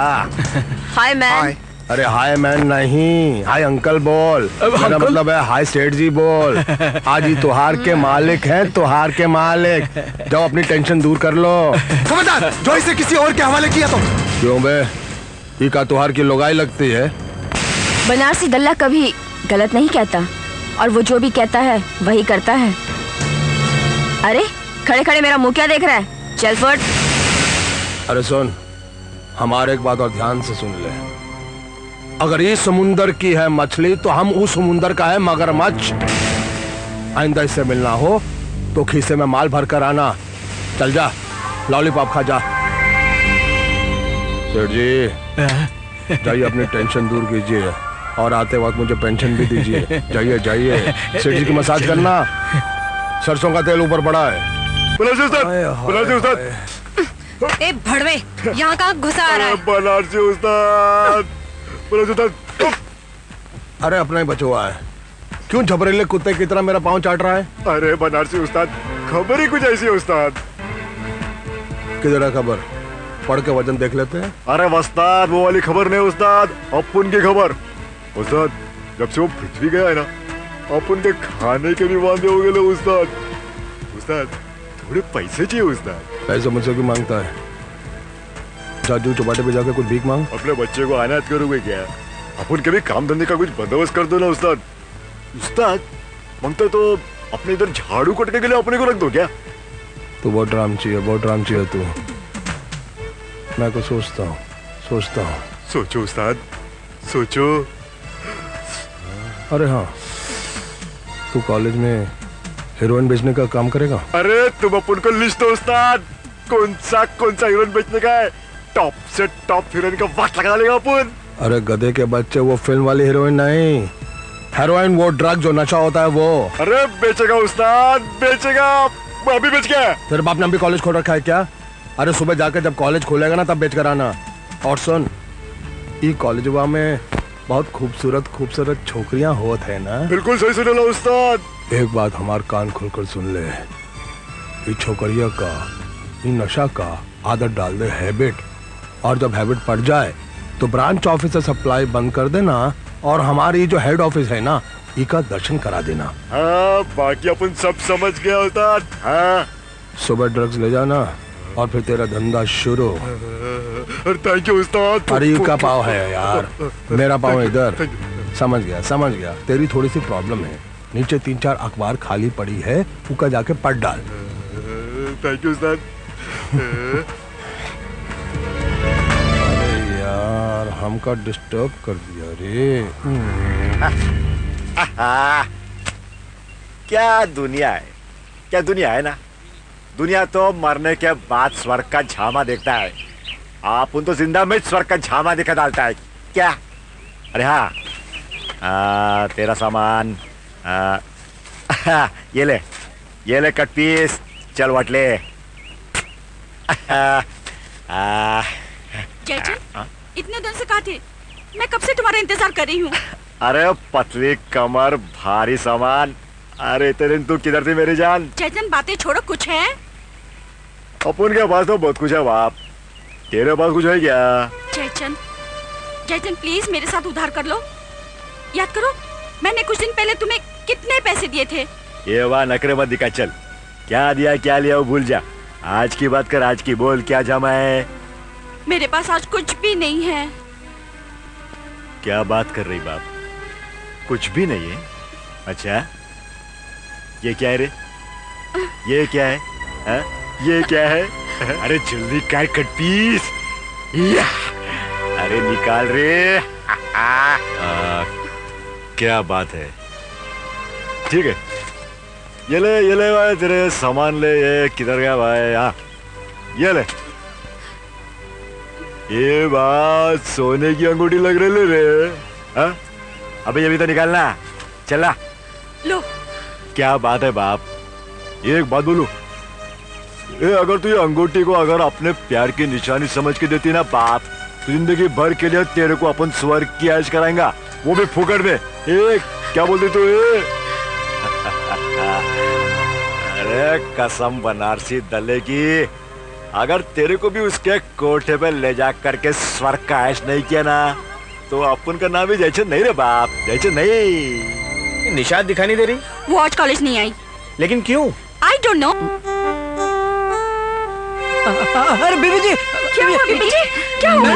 हाय मैन।
अरे हाय मैन नहीं, हाय अंकल बोल। मेरा मतलब है हाय सेठ जी बोल। आज ही तुहार के मालिक हैं, तुहार के मालिक। जाओ अपनी टेंशन दूर कर लो।
खबरदार, जो इसे किसी और के हवाले किया तो।
क्यों बे, ये का तुहार की लुगाई लगती है?
बनारसी दल्ला कभी गलत नहीं कहता, और वो जो भी कहता है वही करता है। अरे खड़े खड़े मेरा मुंह क्या देख रहा है? चल फट।
अरे सुन, हमारे एक बात और ध्यान से सुन ले। अगर ये समुंदर की है मछली, तो हम उस समुंदर का है मगरमच्छ। आइंदा इससे मिलना हो तो खीसे में माल भर कर आना। चल जा, लॉलीपॉप खा जा। सेठ जी, जाइए अपनी टेंशन दूर कीजिए और आते वक्त मुझे पेंशन भी दीजिए। जाइए जाइए, सेठ जी की मसाज करना। सरसों का तेल ऊपर पड़ा है।
बनारसी उस्ताद,
ए भड़वे, यहाँ कहाँ घुसा आ रहा है?
बनारसी उस्ताद, बनारसी उस्ताद।
अरे अपना ही बचवा है, क्यों झबरेले कुत्ते की तरह मेरा पाँव चाट रहा है?
अरे बनारसी उस्ताद, खबर ही कुछ ऐसी है उस्ताद।
किधर है खबर? पढ़ के वजन देख लेते हैं।
अरे उस्ताद, वो वाली खबर नहीं उस्ताद, अपुन की खबर। उस्ताद जब से वो पृथ्वी गया है ना अपन के खाने के भी वादे हो गए उस्ताद। उस्ताद थोड़े पैसे चाहिए उस्ताद।
पैसे मुझसे क्यों मांगता है? जादू चौपाटे पे जाकर कुछ भीख मांग।
अपने बच्चे को अनाथ करोगे क्या? अपन कभी काम धंधे का कुछ बंदोबस्त कर दो ना उस्ताद। उस्ताद मांगते तो अपने इधर झाड़ू कटने के लिए अपने को रख दो क्या?
तू बहुत रामची है तू। मैं कुछ सोचता हूँ।
सोचो उस्ताद सोचो।
अरे हाँ, तू कॉलेज में हीरोइन बेचने का काम करेगा?
अरे तुम अपन को लिस्ट दो उस्ताद, कौन सा हीरोइन बेचने का है। टॉप से टॉप हीरोइन का वक्त लगा लेगा अपन।
अरे गधे के बच्चे, वो फिल्म वाली हीरोइन नहीं, हेरोइन, वो ड्रग जो नशा होता है वो।
अरे बेचेगा उस्ताद बेचेगा, अभी बेच गया।
तेरे बाप ने अभी कॉलेज खोल रखा है क्या? अरे सुबह जाकर जब कॉलेज खोलेगा ना तब बेच कर आना। और सुन, ये कॉलेजवा में बहुत खूबसूरत छोकरियां होत है ना?
बिल्कुल सही सुन लो उस्ताद।
एक बात हमार कान खोलकर सुन ले, ये छोकरिया का, ये नशा का आदत डाल दे, हैबिट। और जब हैबिट पड़ जाए तो ब्रांच ऑफिस से सप्लाई बंद कर देना और हमारी जो हेड ऑफिस है ना, इसका दर्शन करा देना।
हाँ, बाकी अपन सब समझ गया उस्ताद। हाँ।
सुबह ड्रग्स ले जाना और फिर तेरा धंधा शुरू।
थैंक यू उस्ताद।
अरे का पाव है यार, मेरा पाव इधर। समझ गया। तेरी थोड़ी सी प्रॉब्लम है, नीचे 3-4 अखबार खाली पड़ी है, उका जाके पढ़ डाल।
थैंक यू उस्ताद।
अरे यार, हमका डिस्टर्ब कर दिया रे।
क्या दुनिया है ना। दुनिया तो मरने के बाद स्वर्ग का झामा देखता है, आप उन तो जिंदा में स्वर्ग का झामा दिखा डालता है क्या? अरे हाँ, तेरा सामान ये ले कट पीस, चल वट ले।
जयचंद, इतने दिन से कहाँ थे? मैं कब से तुम्हारा इंतजार कर रही हूँ।
अरे पतली कमर भारी सामान। अरे इतने दिन तू किधर थी मेरी जान?
जयचंद बातें छोड़ो, कुछ है?
अपन के पास तो बहुत कुछ है बाप, तेरे पास कुछ है क्या?
जयचंद प्लीज मेरे साथ उधार कर लो। याद करो, मैंने कुछ दिन पहले तुम्हें कितने पैसे दिए थे।
ये वाह नखरे मत दिखा, चल क्या दिया क्या लिया वो भूल जा। आज की बात कर, आज की बोल, क्या जमा है?
मेरे पास आज कुछ भी नहीं है।
क्या बात कर रही बाप, कुछ भी नहीं है? अच्छा ये क्या है रे? ये क्या है? हा? ये क्या है? अरे जल्दी कर कट पीस। अरे निकाल रे। क्या बात है। ठीक है, ये ले भाई, तेरे सामान ले। ये किधर गया भाई? हाँ ये ले। ये बात सोने की अंगूठी लग रही रे। हाँ अबे ये भी तो निकालना। चला
लो।
क्या बात है बाप, एक बात बोलूं, अगर तू ये अंगूठी को अगर अपने प्यार की निशानी समझ के देती ना बाप, तो जिंदगी भर के लिए तेरे को अपन स्वर्ग की ऐश कराएंगा, वो भी फुकट में। क्या बोलती तू? अरे कसम बनारसी दले की, अगर तेरे को भी उसके कोठे पे ले जा करके स्वर्ग का ऐश नहीं किया ना, तो अपन का नाम ही जयचंद नहीं रे बाप, जयचंद नहीं।
निशाद दिखाई नहीं दे रही?
वो आज कॉलेज नहीं आई।
लेकिन क्यों?
I don't know.
अरे बीबी जी,
क्या हुआ बीबी जी? क्या हुआ?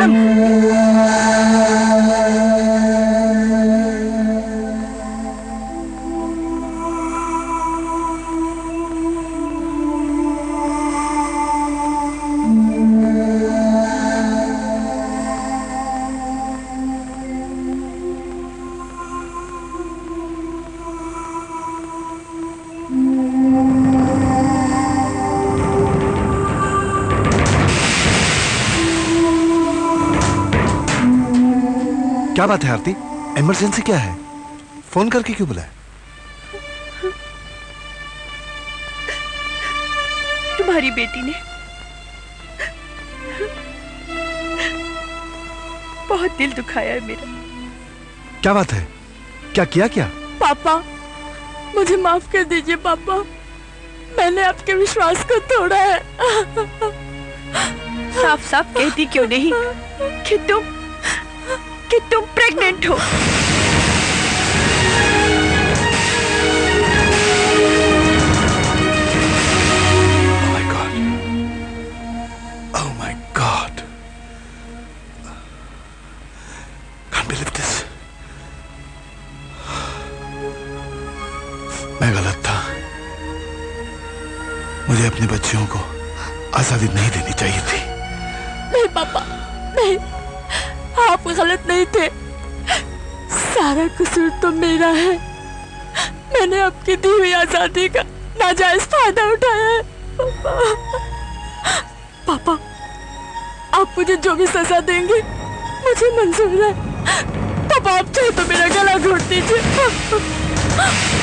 क्या बात है आरती, इमरजेंसी क्या है? फोन करके क्यों बुलाया?
तुम्हारी बेटी ने बहुत दिल दुखाया है मेरा।
क्या बात है? क्या किया क्या?
पापा, मुझे माफ कर दीजिए पापा, मैंने आपके विश्वास को तोड़ा है।
साफ साफ कहती क्यों नहीं कि तुम प्रेग्नेंट हो?
मैं गलत था। मुझे अपने बच्चियों को आजादी नहीं देनी चाहिए थी।
नहीं पापा, नहीं, आप गलत नहीं थे। सारा कसूर तो मेरा है। मैंने आपकी दी हुई आजादी का नाजायज फायदा उठाया है। पापा, आप मुझे जो भी सजा देंगे मुझे मंजूर है। पापा, आप चाहे तो मेरा गला घोट दीजिए।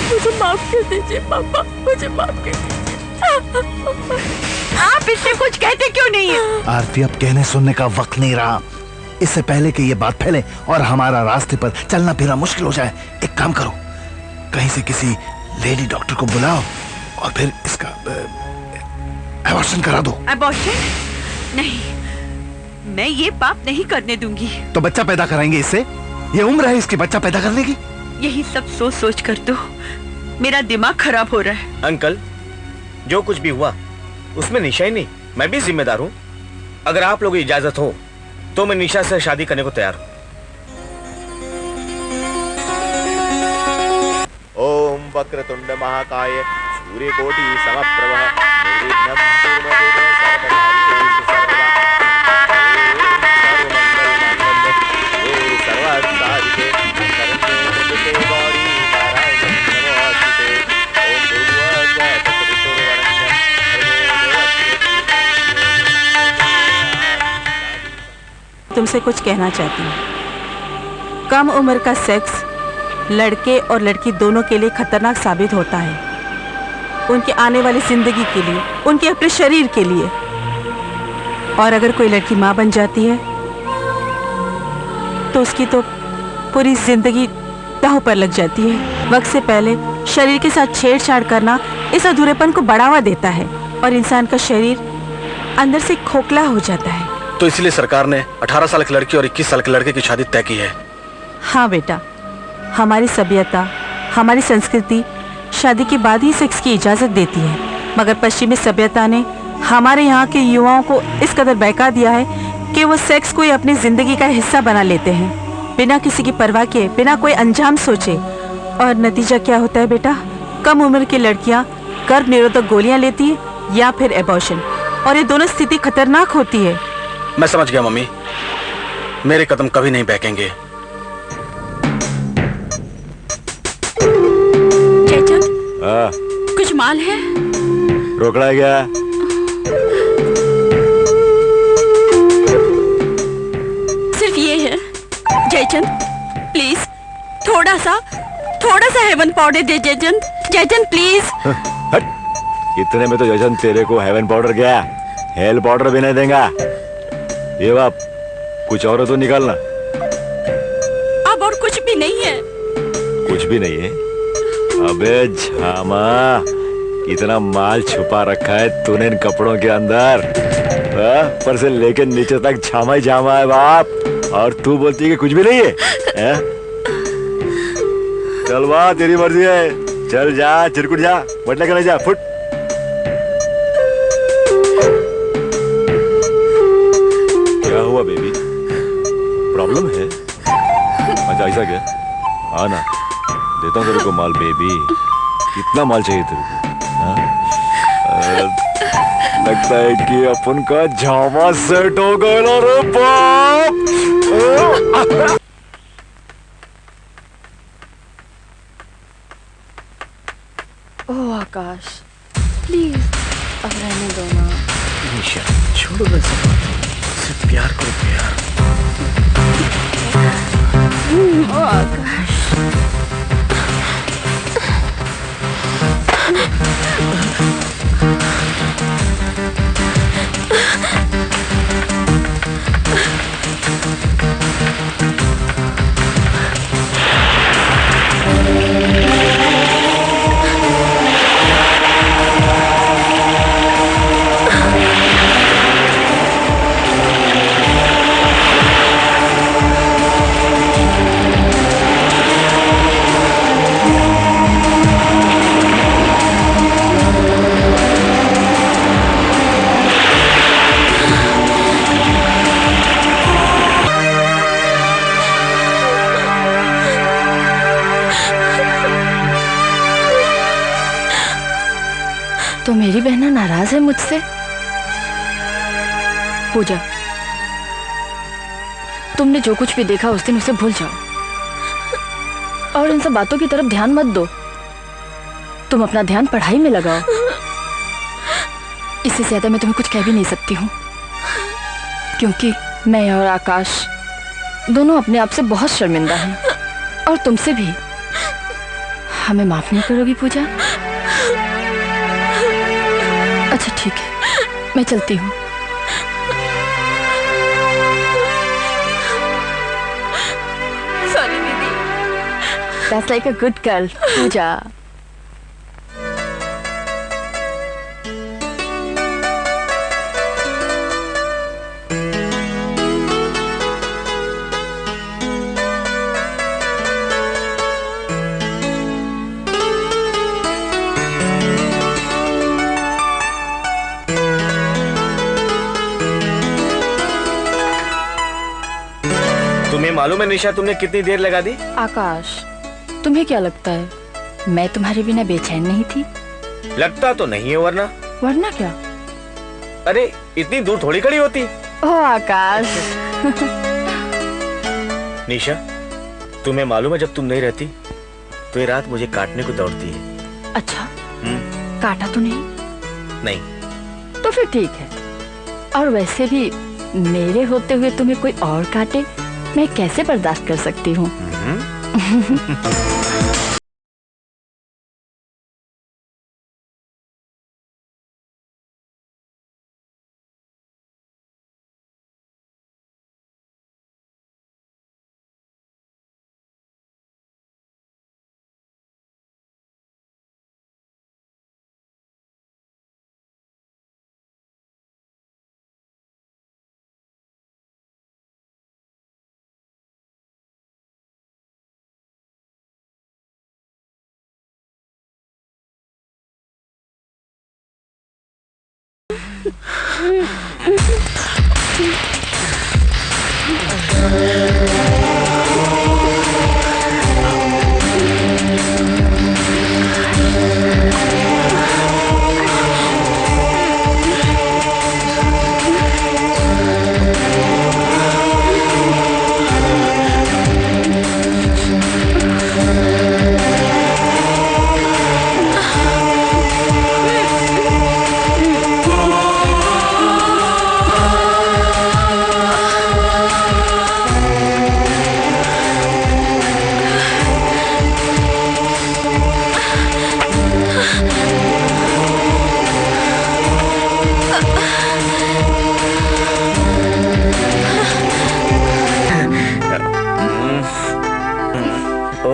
मुझे माफ कर दीजिए पापा, मुझे माफ कर दीजिए।
आप इससे कुछ कहते क्यों नहीं है?
आरती, अब कहने सुनने का वक्त नहीं रहा। इससे पहले कि ये बात फैले और हमारा रास्ते पर चलना फिरना मुश्किल हो जाए, एक काम करो, कहीं से किसी लेडी डॉक्टर को बुलाओ और फिर इसका अबॉर्शन करा दो।
अबॉर्शन? नहीं, मैं ये पाप नहीं करने दूंगी।
तो बच्चा पैदा कराएंगे इससे? ये उम्र है इसकी बच्चा पैदा करने की?
यही सब सोच सोच कर तो मेरा दिमाग खराब हो रहा है।
अंकल, जो कुछ भी हुआ उसमें निशा ही नहीं, मैं भी जिम्मेदार हूँ। अगर आप लोगों की इजाजत हो तो मैं निशा से शादी करने को तैयार हूँ।
ओम वक्रतुंड महाकाय सूर्यकोटि समप्रभ निर्विघ्नं कुरु मे देव सर्वकार्येषु सर्वदा। ओम सर्वमंगलमांगल्ये सर्वार्थसाधिके शरण्ये त्र्यंबके गौरी नारायणी नमोस्तुते। ओम भूर्भुवस्सुवः तत्सवितुर्वरेण्यं भर्गो देवस्य।
तुमसे कुछ कहना चाहती हूँ। कम उम्र का सेक्स लड़के और लड़की दोनों के लिए खतरनाक साबित होता है। उनकी आने वाली जिंदगी के लिए, उनके अपने शरीर के लिए। और अगर कोई लड़की माँ बन जाती है तो उसकी तो पूरी जिंदगी दांव पर लग जाती है। वक्त से पहले शरीर के साथ छेड़छाड़ करना इस अधूरेपन को बढ़ावा देता है और इंसान का शरीर अंदर से खोखला हो जाता है।
तो इसलिए सरकार ने 18 साल की लड़की और 21 साल के लड़के की शादी तय की है।
हाँ बेटा, हमारी सभ्यता, हमारी संस्कृति शादी के बाद ही सेक्स की इजाजत देती है, मगर पश्चिमी सभ्यता ने हमारे यहाँ के युवाओं को इस कदर बहका दिया है कि वो सेक्स को ही अपनी जिंदगी का हिस्सा बना लेते हैं, बिना किसी की परवाह किए, बिना कोई अंजाम सोचे। और नतीजा क्या होता है बेटा? कम उम्र की लड़कियाँ गर्भ निरोधक गोलियाँ लेती है या फिर एबॉर्शन, और ये दोनों स्थिति खतरनाक होती है।
मैं समझ गया मम्मी, मेरे कदम कभी नहीं बहकेंगे।
कुछ माल है?
रोकड़ा है क्या?
सिर्फ ये है। जयचंद, प्लीज थोड़ा सा हेवन पाउडर दे जयचंद। जयचंद प्लीज।
हट, इतने में तो जयचंद तेरे को हेवन पाउडर क्या, हेल पाउडर भी नहीं देगा। ये बाप, कुछ और तो निकालना।
अब और कुछ भी नहीं है।
कुछ भी नहीं है? अबे झामा, इतना माल छुपा रखा है तूने इन कपड़ों के अंदर। ऊपर से लेके नीचे तक झामा ही झामा है बाप, और तू बोलती है कि कुछ भी नहीं है? चल वाह, तेरी मर्जी है, चल जा, चिरकुट जा, बटला करने जा, फुट। क्या हुआ बेबी, प्रॉब्लम है? अच्छा ऐसा क्या? आना, देता हूँ तेरे को माल बेबी। कितना माल चाहिए तेरे को? लगता है कि अपन का झामा सेट हो गया ना रे बाप।
ओह आकाश, प्लीज अब रहने दो ना।
निशा, छोड़ो ना, सिर्फ प्यार करो, प्यार।
ओह आकाश, तो मेरी बहना नाराज है मुझसे? पूजा, तुमने जो कुछ भी देखा उस दिन उसे भूल जाओ और इन सब बातों की तरफ ध्यान मत दो। तुम अपना ध्यान पढ़ाई में लगाओ। इससे ज्यादा मैं तुम्हें कुछ कह भी नहीं सकती हूँ, क्योंकि मैं और आकाश दोनों अपने आप से बहुत शर्मिंदा हैं और तुमसे भी। हमें माफ नहीं करोगी पूजा? अच्छा ठीक है, मैं चलती हूँ।
सॉरी दीदी।
That's like a good girl, पूजा।
तुम्हें मालूम है निशा, तुमने कितनी देर लगा दी?
आकाश, तुम्हें क्या लगता है मैं तुम्हारे बिना बेचैन नहीं थी?
लगता तो नहीं है, वरना?
वरना क्या?
अरे इतनी दूर थोड़ी खड़ी होती।
ओ आकाश।
निशा, तुम्हें मालूम है जब तुम नहीं रहती तो ये रात मुझे काटने को दौड़ती है।
अच्छा, काटा तो नहीं?
नहीं।
तो फिर ठीक है। और वैसे भी मेरे होते हुए तुम्हें कोई और काटे, मैं कैसे बर्दाश्त कर सकती हूँ?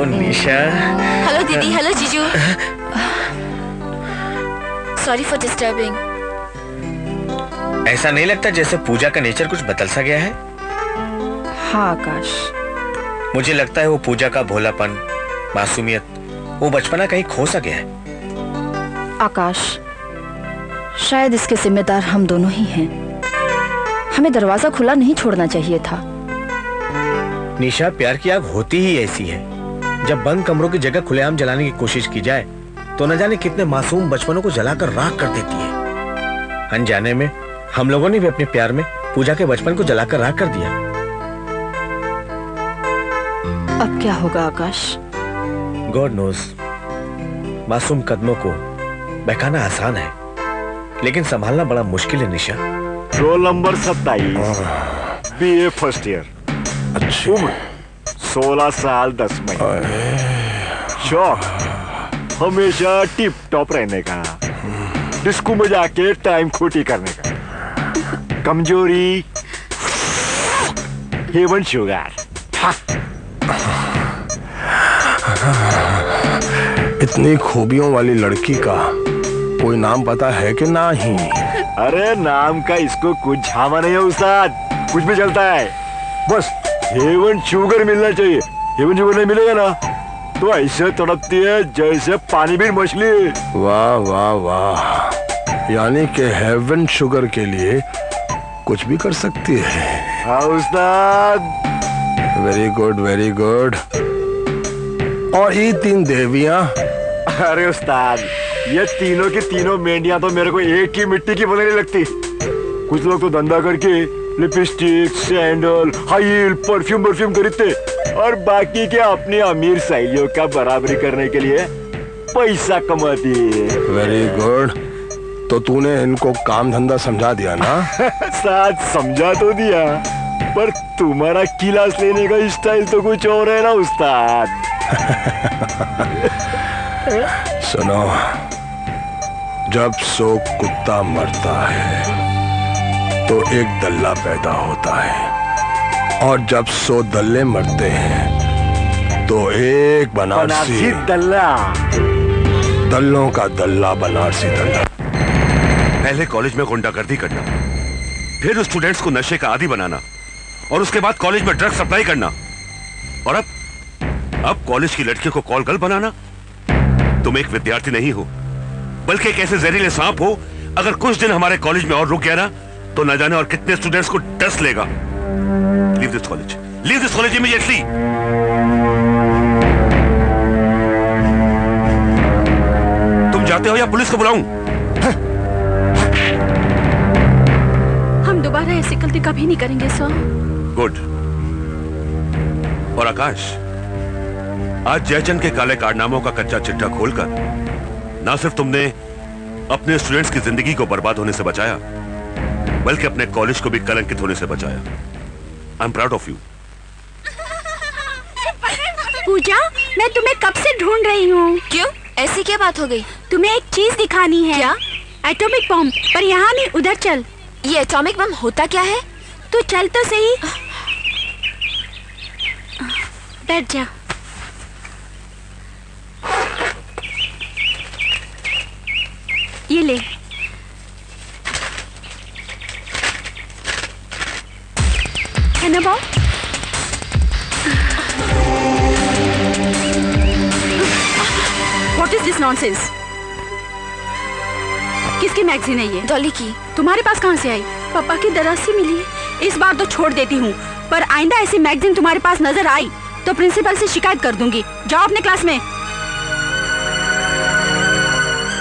निशा।
हेलो दीदी। हेलो जीजू। Sorry for disturbing.
ऐसा नहीं लगता जैसे पूजा का नेचर कुछ बदल सा गया है?
हाँ आकाश,
मुझे लगता है वो पूजा का भोलापन, मासूमियत, वो बचपना कहीं खो सा गया है।
आकाश, शायद इसके जिम्मेदार हम दोनों ही हैं। हमें दरवाजा खुला नहीं छोड़ना चाहिए था।
निशा, प्यार की आग होती ही ऐसी है। जब बंद कमरों की जगह खुलेआम जलाने की कोशिश की जाए तो न जाने कितने मासूम बचपनों को जलाकर राख कर देती है। अनजाने में हम लोगों ने भी अपने प्यार में पूजा के बचपन को जलाकर राख कर दिया।
अब क्या होगा आकाश?
God knows. मासूम कदमों को बहकाना आसान है, लेकिन संभालना बड़ा मुश्किल है Nisha.
Roll number 27, BA first year. उम्र 16 साल 10 महीने। शौक हमेशा टिप टॉप रहने का, डिस्को में जाके टाइम खोटी करने का। कमजोरी हेवन शुगर।
इतनी खूबियों वाली लड़की का कोई नाम पता है कि नहीं?
अरे नाम का इसको कुछ झामा नहीं है उस्ताद, कुछ भी चलता है, बस हेवन शुगर मिलना चाहिए। हेवन शुगर नहीं मिलेगा ना तो ऐसे तड़पती है जैसे पानी भी मछली।
वाह वाह वाह, यानी कि हेवन शुगर के लिए कुछ भी कर सकती है।
हाँ उस्ताद।
Very good very good. और ये 3 देवियां?
अरे उस्ताद, ये तीनों की तीनों मेंढियां तो मेरे को एक ही मिट्टी की बनने लगती। कुछ लोग तो धंधा करके lipstick, sandal, high heel, perfume खरीदते और बाकी के अपनी अमीर सहेलियों का बराबरी करने के लिए पैसा कमाती है।
Very good. तो तूने इनको काम धंधा समझा दिया ना?
साथ समझा तो दिया, पर तुम्हारा क्लास लेने का स्टाइल तो कुछ और है ना उस्ताद।
सुनो, जब सो कुत्ता मरता है तो एक दल्ला पैदा होता है, और जब सो दल्ले मरते हैं तो एक बनारसी
दल्ला,
दल्लों का दल्ला बनारसी दल्ला।
पहले कॉलेज में गुंडागर्दी करना, फिर स्टूडेंट्स को नशे का आदी बनाना, और उसके बाद कॉलेज में ड्रग सप्लाई करना, और अब कॉलेज की लड़कियों को कॉल गर्ल बनाना। तुम एक विद्यार्थी नहीं हो, बल्कि एक ऐसे जहरीले सांप हो। अगर कुछ दिन हमारे कॉलेज में और रुक गया ना, तो न जाने और कितने स्टूडेंट्स को डस लेगा। Leave this college immediately. तुम जाते हो या पुलिस को बुलाऊं?
हम दोबारा ऐसी गलती कभी नहीं करेंगे सर।
गुड। और आकाश, आज जयचंद के काले कारनामों का कच्चा चिट्ठा खोलकर ना सिर्फ तुमने अपने स्टूडेंट्स की जिंदगी को बर्बाद होने से बचाया, बल्कि अपने कॉलेज को भी कलंकित होने से बचाया। I am proud of you.
Pooja, मैं तुम्हें कब से ढूंढ रही हूँ।
क्यों? ऐसी क्या बात हो गई?
तुम्हें एक चीज दिखानी है।
क्या?
Atomic bomb. पर यहाँ नहीं, उधर चल।
ये एटॉमिक बम होता क्या है?
तू चल तो सही। बैठ जा। ये ले। है ना Bob? What is this nonsense? किसकी मैगजीन है ये?
डॉली की।
तुम्हारे पास कहाँ से आई? पापा की दराज से मिली है। इस बार तो छोड़ देती हूँ, पर आइंदा ऐसी मैगजीन तुम्हारे पास नजर आई तो प्रिंसिपल से शिकायत कर दूंगी। जाओ अपने क्लास में।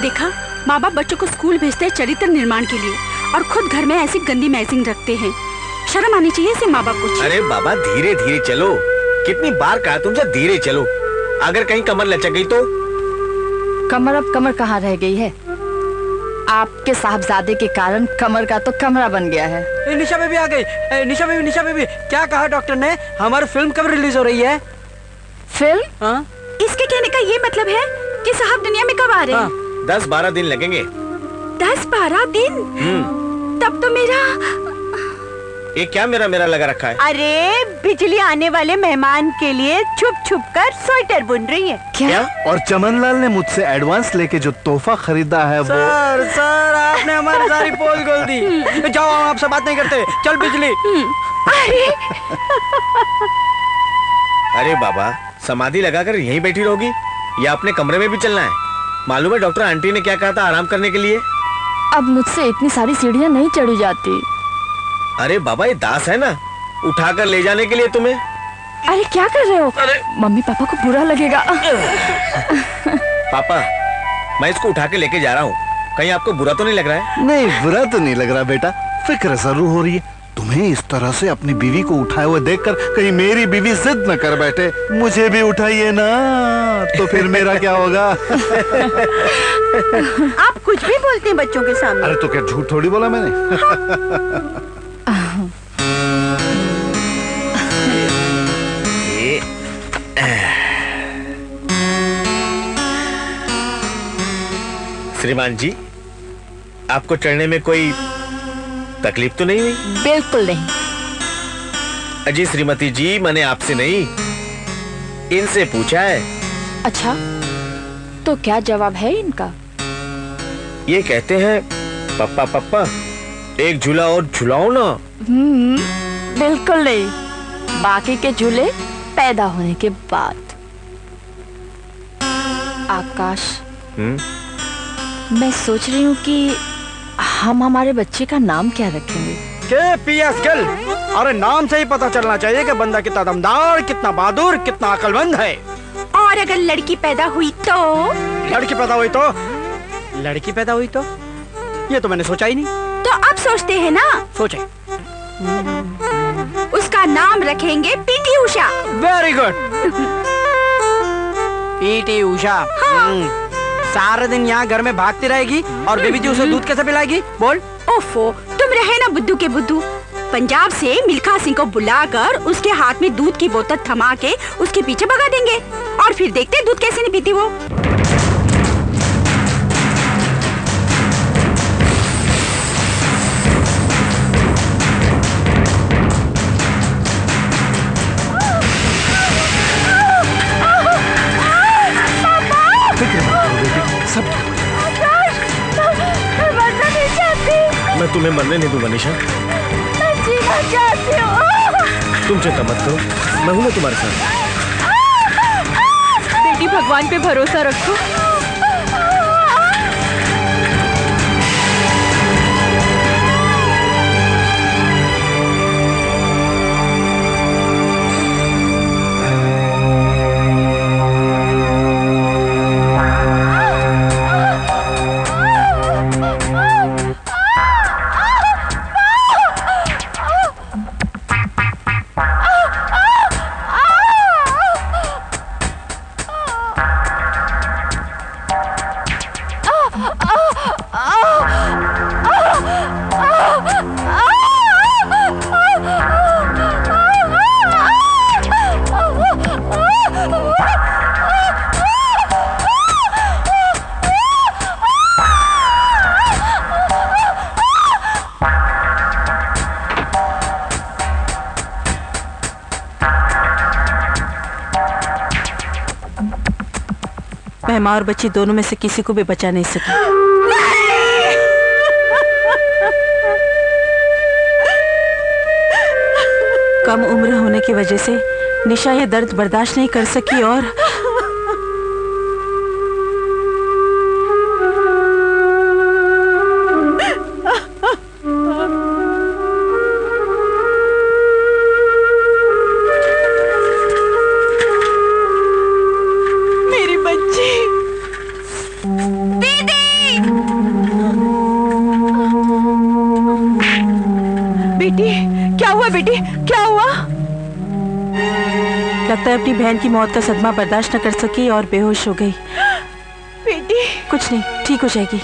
देखा, माँ बाप बच्चों को स्कूल भेजते हैं चरित्र निर्माण के लिए, और खुद घर में ऐसी गंदी मैगजीन रखते हैं। शर्म आनी चाहिए इसे माँ बाप को।
अरे बाबा, धीरे धीरे चलो। कितनी बार कहा तुमसे धीरे चलो। अगर कहीं कमर लचक गई तो?
कमर अब कमर कहाँ रह गई है? आपके साहबजादे के कारण कमर का तो कमरा बन गया है।
निशा बेबी आ गई। निशा बेबी, क्या कहा डॉक्टर ने? हमारी फिल्म कब रिलीज हो रही है?
फिल्म?
हाँ?
इसके कहने का ये मतलब है कि साहब दुनिया में कब आ रहे हैं?
10-12 दिन लगेंगे।
10-12 दिन? तब तो मेरा
ये क्या मेरा लगा रखा है?
अरे, बिजली आने वाले मेहमान के लिए छुप छुप कर स्वेटर बुन रही है।
क्या? और चमनलाल ने मुझसे एडवांस लेके जो तोहफा खरीदा है वो।
सर आपने हमारी सारी पोल खोल दी। जाओ, हम आपसे बात नहीं करते। चल बिजली। अरे बाबा, समाधि लगाकर यहीं बैठी रहोगी या अपने कमरे में भी चलना है? मालूम है डॉक्टर आंटी ने क्या कहा था आराम करने के लिए?
अब मुझसे इतनी सारी सीढ़ियाँ नहीं चढ़ी जाती।
अरे बाबा, ये दास है ना, उठाकर ले जाने के लिए तुम्हें।
अरे क्या कर रहे हो? मम्मी पापा को बुरा लगेगा।
पापा, मैं इसको उठा के लेके जा रहा हूँ, कहीं आपको बुरा तो नहीं लग रहा है?
नहीं, बुरा तो नहीं लग रहा बेटा। फिक्र जरूर हो रही है। तुम्हें इस तरह से अपनी बीवी को उठाए हुए देखकर कहीं मेरी बीवी जिद न कर बैठे, मुझे भी उठाइए ना, तो फिर मेरा क्या होगा?
आप कुछ भी बोलते हैं बच्चों के सामने।
अरे तो क्या झूठ थोड़ी बोला मैंने।
श्रीमान जी, आपको चढ़ने में कोई तकलीफ तो नहीं हुई?
बिल्कुल नहीं।
अजी श्रीमती जी, मैंने आपसे नहीं, इनसे पूछा है।
अच्छा, तो क्या जवाब है इनका?
ये कहते हैं पप्पा पप्पा एक झूला और झुलाओ ना।
बिल्कुल नहीं। बाकी के झूले पैदा होने के बाद। आकाश, मैं सोच रही हूँ कि हम हमारे बच्चे का नाम क्या रखेंगे?
अरे नाम से ही पता चलना चाहिए कि बंदा कितना दमदार, कितना बहादुर, कितना अकलमंद है।
और अगर लड़की पैदा हुई तो?
लड़की पैदा हुई तो लड़की पैदा हुई तो? ये तो मैंने सोचा ही नहीं।
तो अब सोचते हैं ना।
सोचे।
उसका नाम रखेंगे PT Usha.
Very good. PT Usha. सारा दिन यहाँ घर में भागती रहेगी और बेबी जी उसे दूध कैसे पिलाएगी? बोल।
ओफो, तुम रहे ना बुद्धू के बुद्धू। पंजाब से मिल्खा सिंह को बुलाकर उसके हाथ में दूध की बोतल थमा के उसके पीछे भगा देंगे और फिर देखते दूध कैसे नहीं पीती वो।
सब मैं तुम्हें मरने नहीं दूंगा निशा। तुम चिंता मत करो, मैं हूं ना तुम्हारे साथ।
बेटी भगवान पे भरोसा रखो।
मैं माँ और बच्ची दोनों में से किसी को भी बचा नहीं सकी। कम उम्र होने की वजह से निशा ये दर्द बर्दाश्त नहीं कर सकी और लगता है अपनी बहन की मौत का सदमा बर्दाश्त न कर सकी और बेहोश हो गई।
बेटी
कुछ नहीं, ठीक हो जाएगी।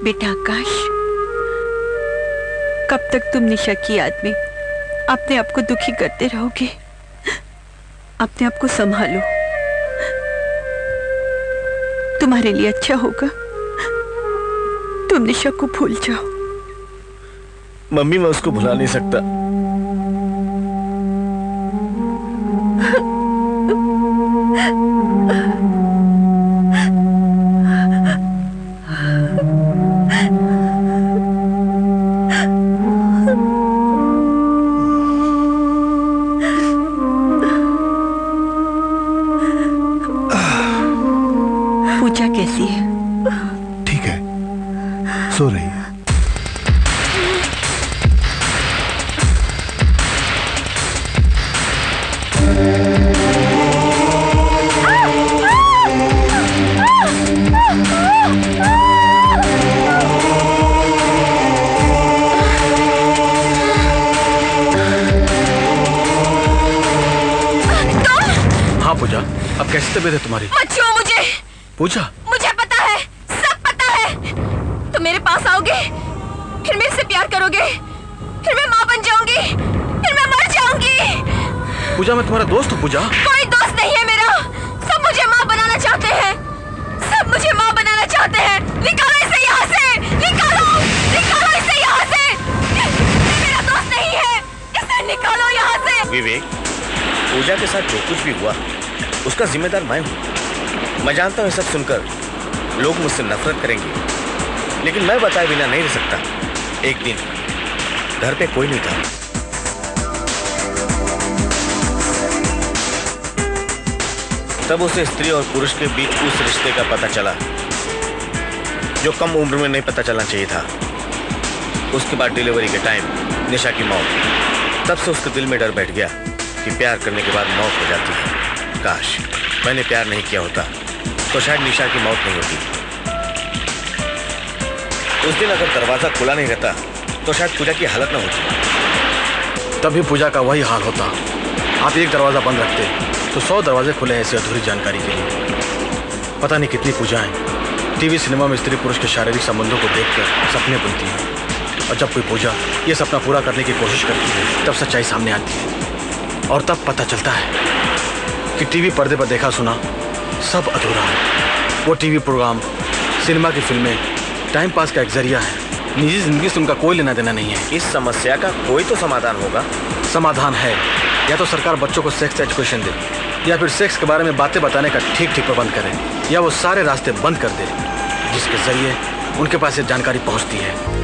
बेटा आकाश, कब तक तुम निशा की याद में अपने आप को दुखी करते रहोगे? अपने आप को संभालो, तुम्हारे लिए अच्छा होगा तुम निशा को भूल जाओ।
मम्मी, मैं उसको भुला नहीं सकता।
पूजा कैसी है?
ठीक है, सो रही है।
हाँ पूजा, अब कैसी तबीयत है तुम्हारी?
मत छुओ मुझे।
पूजा,
मुझे पता है, सब पता है। तुम मेरे पास आओगे, फिर मेरे से प्यार करोगे, फिर मैं माँ बन जाऊंगी, फिर मैं मर जाऊंगी।
पूजा मैं तुम्हारा दोस्त हूँ पूजा।
कोई दोस्त नहीं है मेरा। सब मुझे माँ बनाना चाहते हैं, सब मुझे माँ बनाना चाहते हैं। निकालो इसे यहाँ से, निकालो, निकालो इसे यहाँ से। ये मेरा दोस्त नहीं है, इसे निकालो यहाँ से।
विवेक, पूजा के साथ जो कुछ भी हुआ उसका जिम्मेदार मैं हूँ। मैं जानता हूँ सब सुनकर लोग मुझसे नफरत करेंगे, लेकिन मैं बताए बिना नहीं रह सकता। एक दिन घर पे कोई नहीं था, तब उसे स्त्री और पुरुष के बीच उस रिश्ते का पता चला जो कम उम्र में नहीं पता चलना चाहिए था। उसके बाद डिलीवरी के टाइम निशा की मौत। तब से उसके दिल में डर बैठ गया कि प्यार करने के बाद मौत हो जाती है। काश मैंने प्यार नहीं किया होता तो शायद निशा की मौत नहीं होती। उस दिन अगर दरवाजा खुला नहीं रहता तो शायद पूजा की हालत ना होती।
तभी पूजा का वही हाल होता। आप एक दरवाजा बंद रखते तो 100 दरवाजे खुले ऐसी अधूरी जानकारी के लिए। पता नहीं कितनी पूजाएं टीवी सिनेमा में स्त्री पुरुष के शारीरिक संबंधों को देखकर सपने बुनती हैं, और जब कोई पूजा ये सपना पूरा करने की कोशिश करती है तब सच्चाई सामने आती है, और तब पता चलता है कि टीवी पर्दे पर देखा सुना सब अधूरा है। वो टीवी प्रोग्राम, सिनेमा की फिल्में टाइम पास का एक जरिया है, निजी जिंदगी से उनका कोई लेना देना नहीं है।
इस समस्या का कोई तो समाधान होगा।
समाधान है, या तो सरकार बच्चों को सेक्स एजुकेशन दे, या फिर सेक्स के बारे में बातें बताने का ठीक ठीक प्रबंध करे, या वो सारे रास्ते बंद कर दे जिसके जरिए उनके पास ये जानकारी पहुंचती है।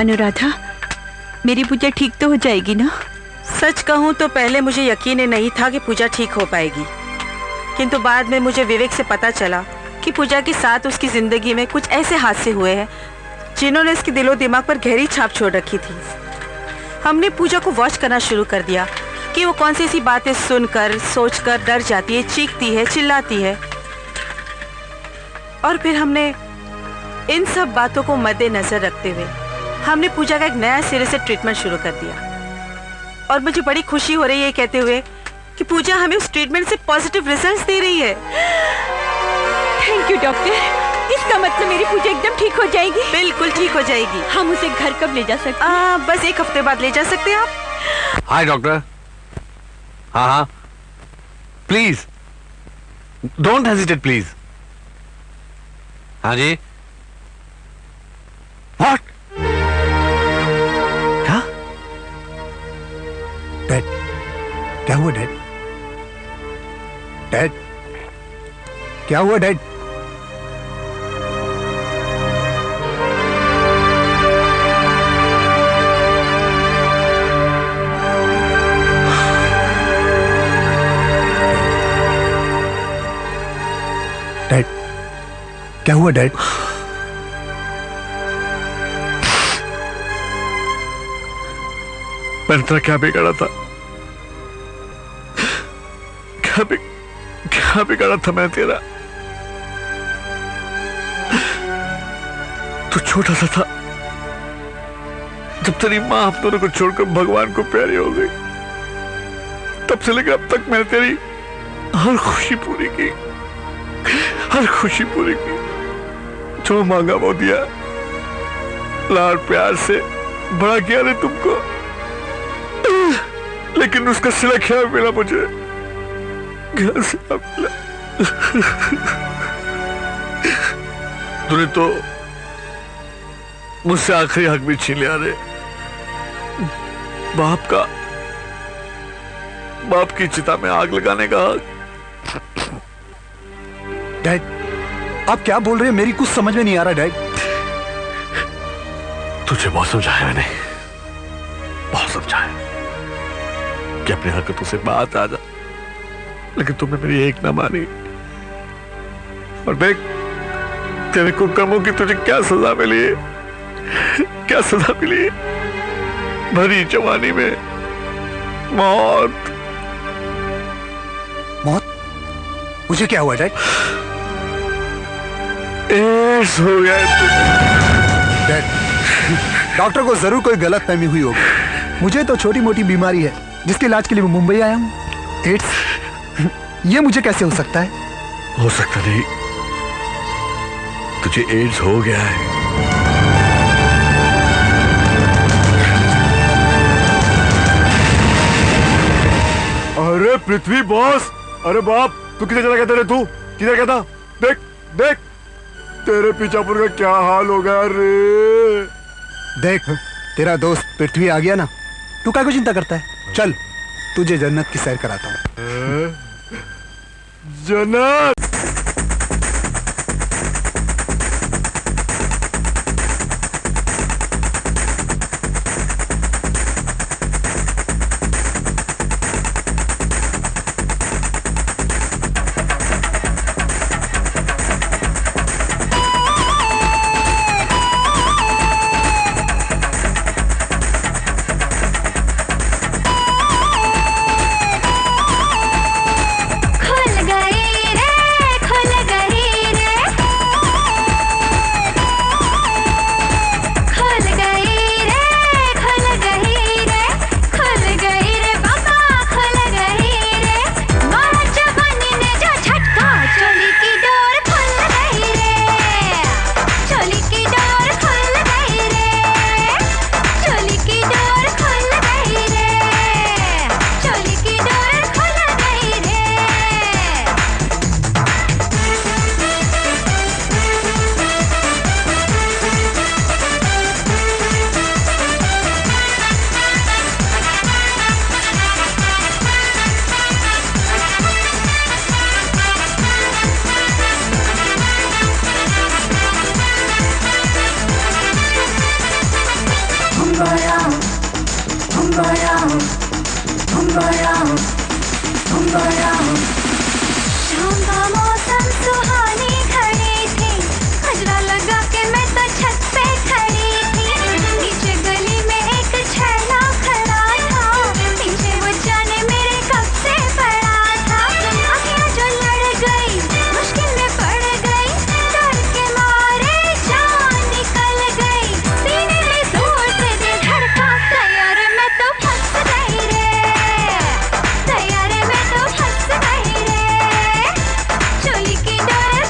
अनुराधा, मेरी पूजा ठीक तो हो जाएगी ना?
सच कहूँ तो पहले मुझे यकीन ही नहीं था कि पूजा ठीक हो पाएगी, किंतु बाद में मुझे विवेक से पता चला कि पूजा के साथ उसकी जिंदगी में कुछ ऐसे हादसे हुए हैं जिन्होंने इसके दिलो दिमाग पर गहरी छाप छोड़ रखी थी। हमने पूजा को वॉच करना शुरू कर दिया कि वो कौन सी ऐसी बातें सुनकर सोचकर डर जाती है, चीखती है, चिल्लाती है, और फिर हमने इन सब बातों को मद्देनजर रखते हुए हमने पूजा का एक नया सिरे से ट्रीटमेंट शुरू कर दिया। और मुझे बड़ी खुशी हो रही है कहते हुए कि पूजा हमें उस ट्रीटमेंट से पॉजिटिव रिजल्ट्स दे रही है।
Thank you doctor. इसका मतलब मेरी पूजा एकदम ठीक हो जाएगी?
बिल्कुल ठीक हो जाएगी।
हम उसे घर कब ले जा सकते हैं?
बस 1 हफ्ते बाद ले जा सकते हैं आप।
हाय डॉक्टर। हाँ हाँ प्लीज डोंट हेजिटेट प्लीज। हाँ जी। व्हाट? क्या?
डैड, क्या हुआ डैड? डैड, क्या हुआ डैड? डैड, क्या हुआ डैड?
मैंने तेरा क्या बिगाड़ा था? क्या बिगाड़ा था मैं तेरा? तू छोटा सा था जब तेरी माँ हम दोनों को छोड़कर भगवान को प्यारी हो गई। तब से लेकर अब तक मैंने तेरी हर खुशी पूरी की, हर खुशी पूरी की। जो मांगा वो दिया, लाड प्यार से बड़ा किया ने तुमको, लेकिन उसका सिला क्या मिला मुझे? क्या सिला मिला? तूने तो मुझसे आखिरी हक भी छीन लिया रे। बाप की चिता में आग लगाने का हक।
डैड, आप क्या बोल रहे हैं? मेरी कुछ समझ में नहीं आ रहा डैड।
तुझे बहुत समझाया मैंने, बहुत समझाया कि अपनी हरकतों से बात आ जा, लेकिन तुमने मेरी एक ना मानी। और देख तेरे कुकर्मों की तुझे क्या सजा मिली है, क्या सजा मिली? भरी जवानी में मौत।
मौत? मुझे क्या हुआ डैड?
एड्स हो गया
डैड, डॉक्टर को जरूर कोई गलतफहमी हुई होगी। मुझे तो छोटी मोटी बीमारी है जिसके इलाज के लिए मैं मुंबई आया हूँ। एड्स? ये मुझे कैसे हो सकता है?
हो सकता नहीं, तुझे एड्स हो गया है।
अरे पृथ्वी बॉस, अरे बाप, तू किधर चला गया? तेरे तू किधर गया था? देख देख तेरे पीछापुर का क्या हाल हो गया रे।
देख तेरा दोस्त पृथ्वी आ गया ना, तू क्या को चिंता करता है? चल तुझे जन्नत की सैर कराता हूँ।
जन्नत?
शाम का मौसम सुहानी खड़ी थी, गजरा लगा के मैं तो छत पे खड़ी थी। नीचे गली में एक छैला खड़ा था, पीछे वो जाने मेरे कब से पड़ा था। आँखें जो लड़ गई, मुश्किल में पड़ गई, डर के मारे जान निकल गई। सीने में जोर से दिल धड़का, तैयार मैं तो फंस गई रे, तैयार मैं तो फंस गई रे। चोली की डोर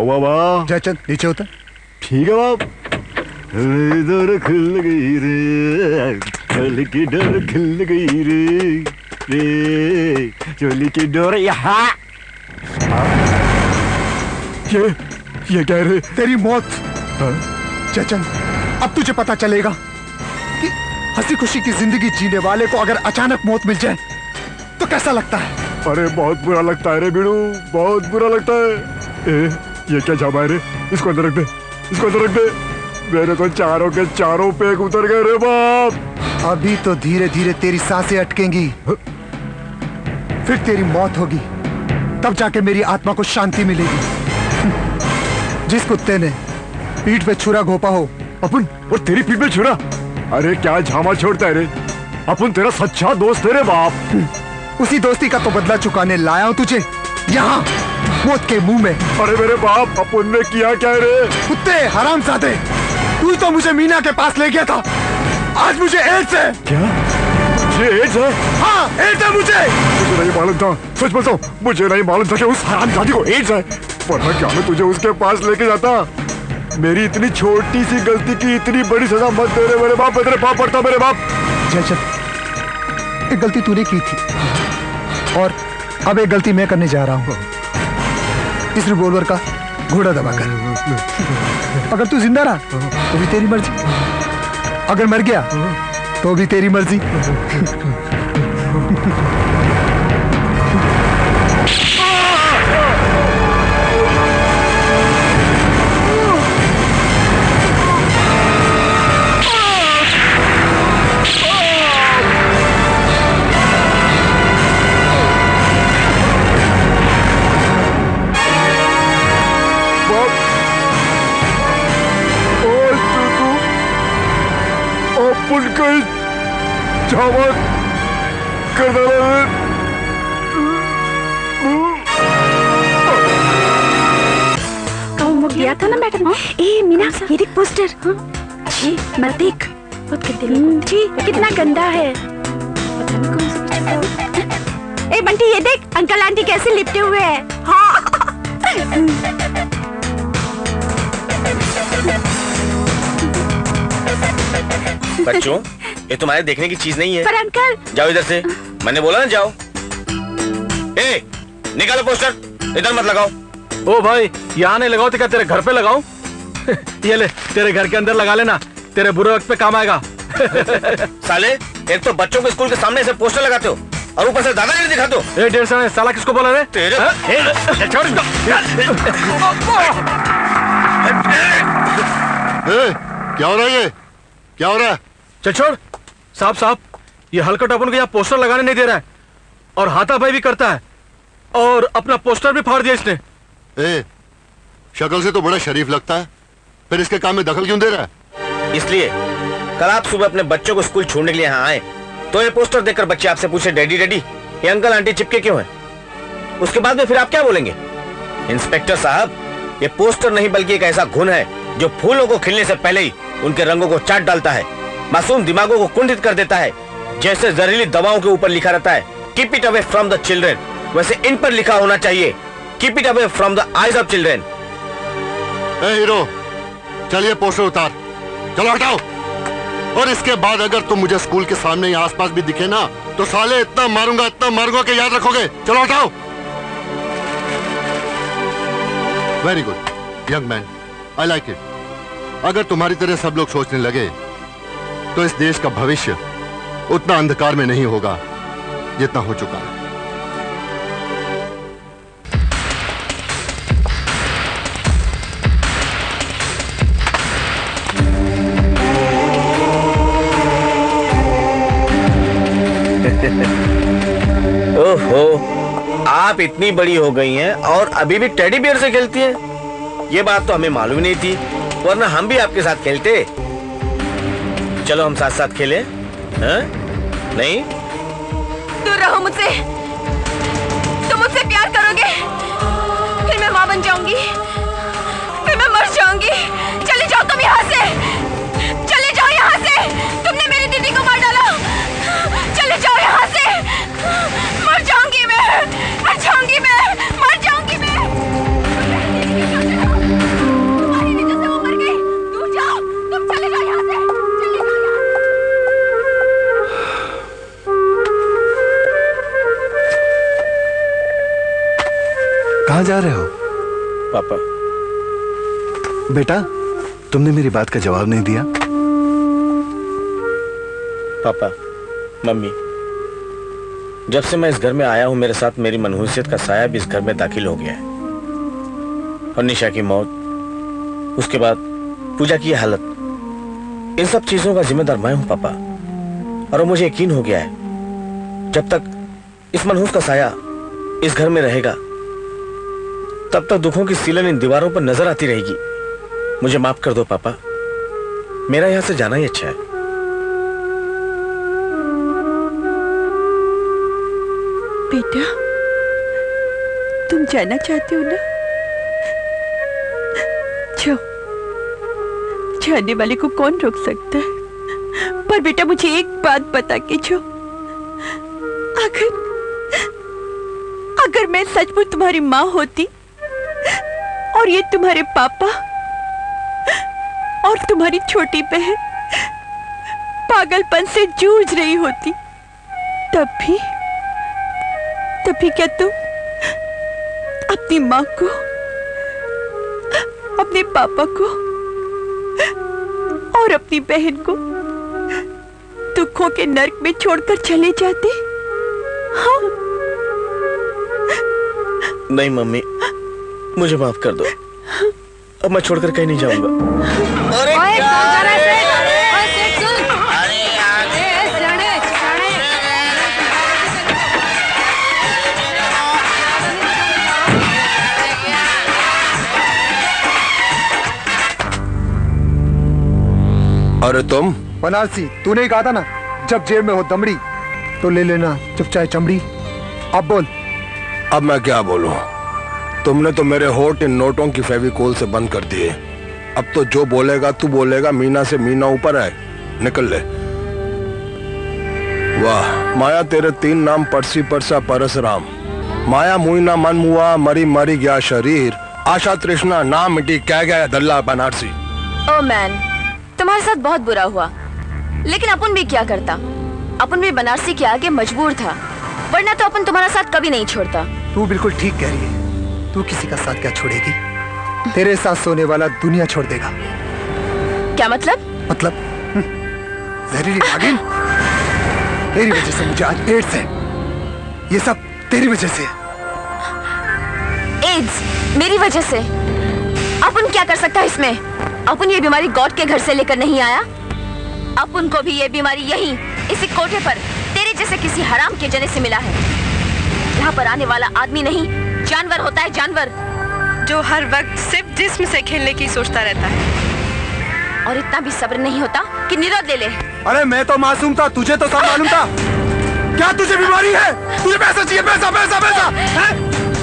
हुआ बाप?
जयचंद नीचे उतर।
ठीक है बाप। डर खिल गई रे, चोली की डोर खिल गई रे, रे चोली की डोर यहाँ। ये क्या रे?
तेरी मौत। जयचंद, अब तुझे पता चलेगा कि हंसी खुशी की जिंदगी जीने वाले को अगर अचानक मौत मिल जाए तो कैसा लगता है।
अरे बहुत बुरा लगता है रे बीड़ू, बहुत बुरा लगता है। ये क्या जामा है रे? इसको अंदर रख दे, इसको अंदर रख दे। मेरे तो चारों के चारों पेग उतर गए रे बाप।
अभी तो धीरे धीरे तेरी सांसें अटकेंगी, फिर तेरी मौत होगी, तब जाके मेरी आत्मा को शांति मिलेगी। जिस कुत्ते ने पीठ पे छुरा घोपा हो।
अपन और तेरी पीठ पे छुरा? अरे क्या झामा छोड़ता है रे? अपन तेरा सच्चा दोस्त है रे बाप।
उसी दोस्ती का तो बदला चुकाने लाया हूं तुझे यहाँ, मौत के मुंह में।
अरे मेरे बाप, अपन ने किया क्या रे?
कुत्ते हरामजादे, तू तो मुझे मीना के पास ले गया था, आज मुझे एड्स है।
क्या? मुझे एड्स है?
हाँ, एड्स है मुझे
नहीं मालूम था, सच बोलता हूँ, मुझे नहीं मालूम था कि उस हरामजादी को एड्स है, वरना क्या मैं तुझे उसके पास लेके जाता। मेरी इतनी छोटी सी गलती की इतनी बड़ी सजा मत दे रहे मेरे बाप, तेरे पाप पड़ता मेरे बाप।
जयचंद, एक गलती तूने की थी और अब एक गलती मैं करने जा रहा हूँ। इस रिवॉल्वर का घोड़ा दबाकर। अगर तू जिंदा रहा तो भी तेरी मर्जी, अगर मर गया तो भी तेरी मर्जी।
दिया था ना मैडम। ए मीना, ये देख पोस्टर। जी मत देख, जी कितना गंदा है। ए बंटी, ये देख अंकल आंटी कैसे लिपटे हुए हैं। हाँ।
बच्चों, ये तुम्हारे देखने की चीज नहीं है।
पर अंकल।
जाओ इधर से, मैंने बोला ना जाओ। ए, निकालो पोस्टर, इधर मत लगाओ।
ओ भाई, यहाँ नहीं लगाओ तो क्या तेरे घर पे लगाऊं? ये ले, तेरे घर के अंदर लगा लेना, तेरे बुरे वक्त पे काम आएगा।
साले, एक तो बच्चों के स्कूल के सामने से पोस्टर लगाते हो और ऊपर से दादागिरी दिखाते हो।
ए डेढ़ साल साला किसको बोला रे?
तेरे
छोड़ इसको।
क्या हो रहा है? ये क्या हो रहा है?
चल छोड़। साहब, ये हलकट अपन को यहाँ पोस्टर लगाने नहीं दे रहा है और हाथापाई भी करता है और अपना पोस्टर भी फाड़ दिया इसने।
शक्ल से तो बड़ा शरीफ लगता है, फिर इसके काम में दखल क्यों दे रहा है?
इसलिए कल आप सुबह अपने बच्चों को स्कूल छोड़ने के लिए यहाँ आए तो ये पोस्टर देखकर बच्चे आपसे पूछे, डैडी डैडी ये अंकल आंटी चिपके क्यों हैं? उसके बाद में फिर आप क्या बोलेंगे? इंस्पेक्टर साहब, ये पोस्टर नहीं बल्कि एक ऐसा घुन है जो फूलों को खिलने से पहले ही उनके रंगों को चाट डालता है, मासूम दिमागों को कुंठित कर देता है। जैसे जहरीली दवाओं के ऊपर लिखा रहता है keep it away from the children, वैसे इन पर लिखा होना चाहिए keep it away from the eyes of children.
Hero, चलिए पोस्टर उतार, चलो हटाओ। और इसके बाद अगर तुम मुझे स्कूल के सामने या आसपास भी दिखे ना तो साले इतना मारूंगा कि याद रखोगे। चलो हटाओ। Very good young man, I like it. अगर तुम्हारी तरह सब लोग सोचने लगे तो इस देश का भविष्य उतना अंधकार में नहीं होगा जितना हो चुका है।
ओहो, आप इतनी बड़ी हो गई हैं और अभी भी टेडी बियर से खेलती हैं। ये बात तो हमें मालूम नहीं थी, वरना हम भी आपके साथ खेलते। चलो हम साथ साथ खेलें, हैं? नहीं?
दूर रहो मुझसे। तुम मुझसे प्यार करोगे, फिर मैं माँ बन जाऊंगी, फिर मैं मर जाऊंगी। चले जाओ तुम यहाँ से, चले जाओ यहाँ से। तुमने मेरी दीदी को मार डाला, चले जाओ यहाँ से। मर जाऊंगी मैं, मर जाऊंगी मैं, मर जाऊंगी मैं।
कहाँ जा रहे हो?
पापा।
बेटा, तुमने मेरी बात का जवाब नहीं दिया।
पापा, मम्मी, जब से मैं इस घर में आया हूं मेरे साथ मेरी मनहूसियत का साया भी इस घर में दाखिल हो गया है। और निशा की मौत, उसके बाद पूजा की हालत, इन सब चीजों का जिम्मेदार मैं हूं पापा। और वो मुझे यकीन हो गया है जब तक इस मनहूस का साया इस घर में रहेगा तब तक दुखों की सीलन इन दीवारों पर नजर आती रहेगी। मुझे माफ कर दो पापा, मेरा यहां से जाना ही अच्छा है।
बेटा, तुम जाना चाहते हो ना? जाओ, जाने वाले को कौन रोक सकता है? पर बेटा मुझे एक बात बता के जाओ, अगर मैं सचमुच तुम्हारी माँ होती और ये तुम्हारे पापा और तुम्हारी छोटी बहन पागलपन से जूझ रही होती, तब भी क्या तुम अपनी माँ को, अपने पापा को और अपनी बहन को दुखों के नर्क में छोड़कर चले जाते? हाँ?
नहीं मम्मी, मुझे माफ कर दो। अब मैं छोड़कर कहीं नहीं जाऊंगा।
अरे
अरे तुम
बनारसी, तूने ही कहा था ना जब जेब में हो दमड़ी तो ले लेना जब चाहे चमड़ी। अब बोल।
अब मैं क्या बोलूं? तुमने तो मेरे होठ इन नोटों की फेविकोल से बंद कर दिए। अब तो जो बोलेगा तू बोलेगा, मीना से मीना ऊपर है, निकल ले। वाह माया, तेरे 3 नाम परसी परसा परसराम। माया मुइना मन मुआ, मरी मरी गया शरीर, आशा तृष्णा ना मिटी, कह गया दल्ला बनारसी।
ओ मैन, तुम्हारे साथ बहुत बुरा हुआ, लेकिन अपन भी क्या करता? अपन भी बनारसी के आगे मजबूर था, वरना तो अपन तुम्हारा साथ कभी नहीं छोड़ता।
तू बिल्कुल ठीक कह रही है। तू किसी का साथ क्या छोड़ेगी? तेरे साथ सोने वाला दुनिया छोड़ देगा।
क्या मतलब?
जहरीली नागिन, तेरी वजह से मुझे आज एड्स है। ये सब तेरी वजह से।
एड्स मेरी वजह से? अपन क्या कर सकता है इसमें? अपन ये बीमारी गॉड के घर से लेकर नहीं आया। अपन को भी ये बीमारी यहीं इसी कोठे पर तेरे जैसे किसी हराम के जने से मिला है। यहाँ पर आने वाला आदमी नहीं, जानवर होता है, जानवर
जो हर वक्त सिर्फ जिस्म से खेलने की सोचता रहता है।
और इतना भी सब्र नहीं होता कि निरोध ले ले।
अरे मैं तो मासूम था, तुझे तो सब मालूम था। क्या तुझे बीमारी है? तुझे पैसा चाहिए, पैसा पैसा पैसा है?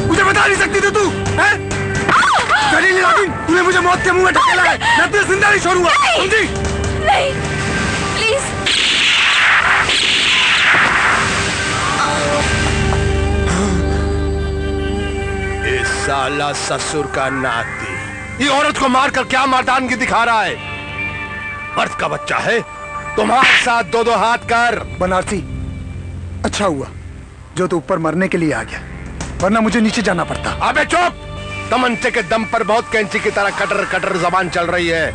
मुझे बता नहीं सकती थी तू? तूने मुझे मौत के मुंह में ढकेला है, मैं तुझे जिंदा नहीं छोड़ूंगा, समझी?
नहीं, प्लीज।
ये साला ससुर का नाती, ये औरत को मारकर क्या मर्दानगी दिखा रहा है? मर्द का बच्चा है, तुम्हारे साथ 2-2 हाथ कर।
बनारसी, अच्छा हुआ जो तू ऊपर मरने के लिए आ गया, वरना मुझे नीचे जाना पड़ता।
अबे चुप! तमंचे के दम पर बहुत कैंची की तरह कटर कटर जबान चल रही है।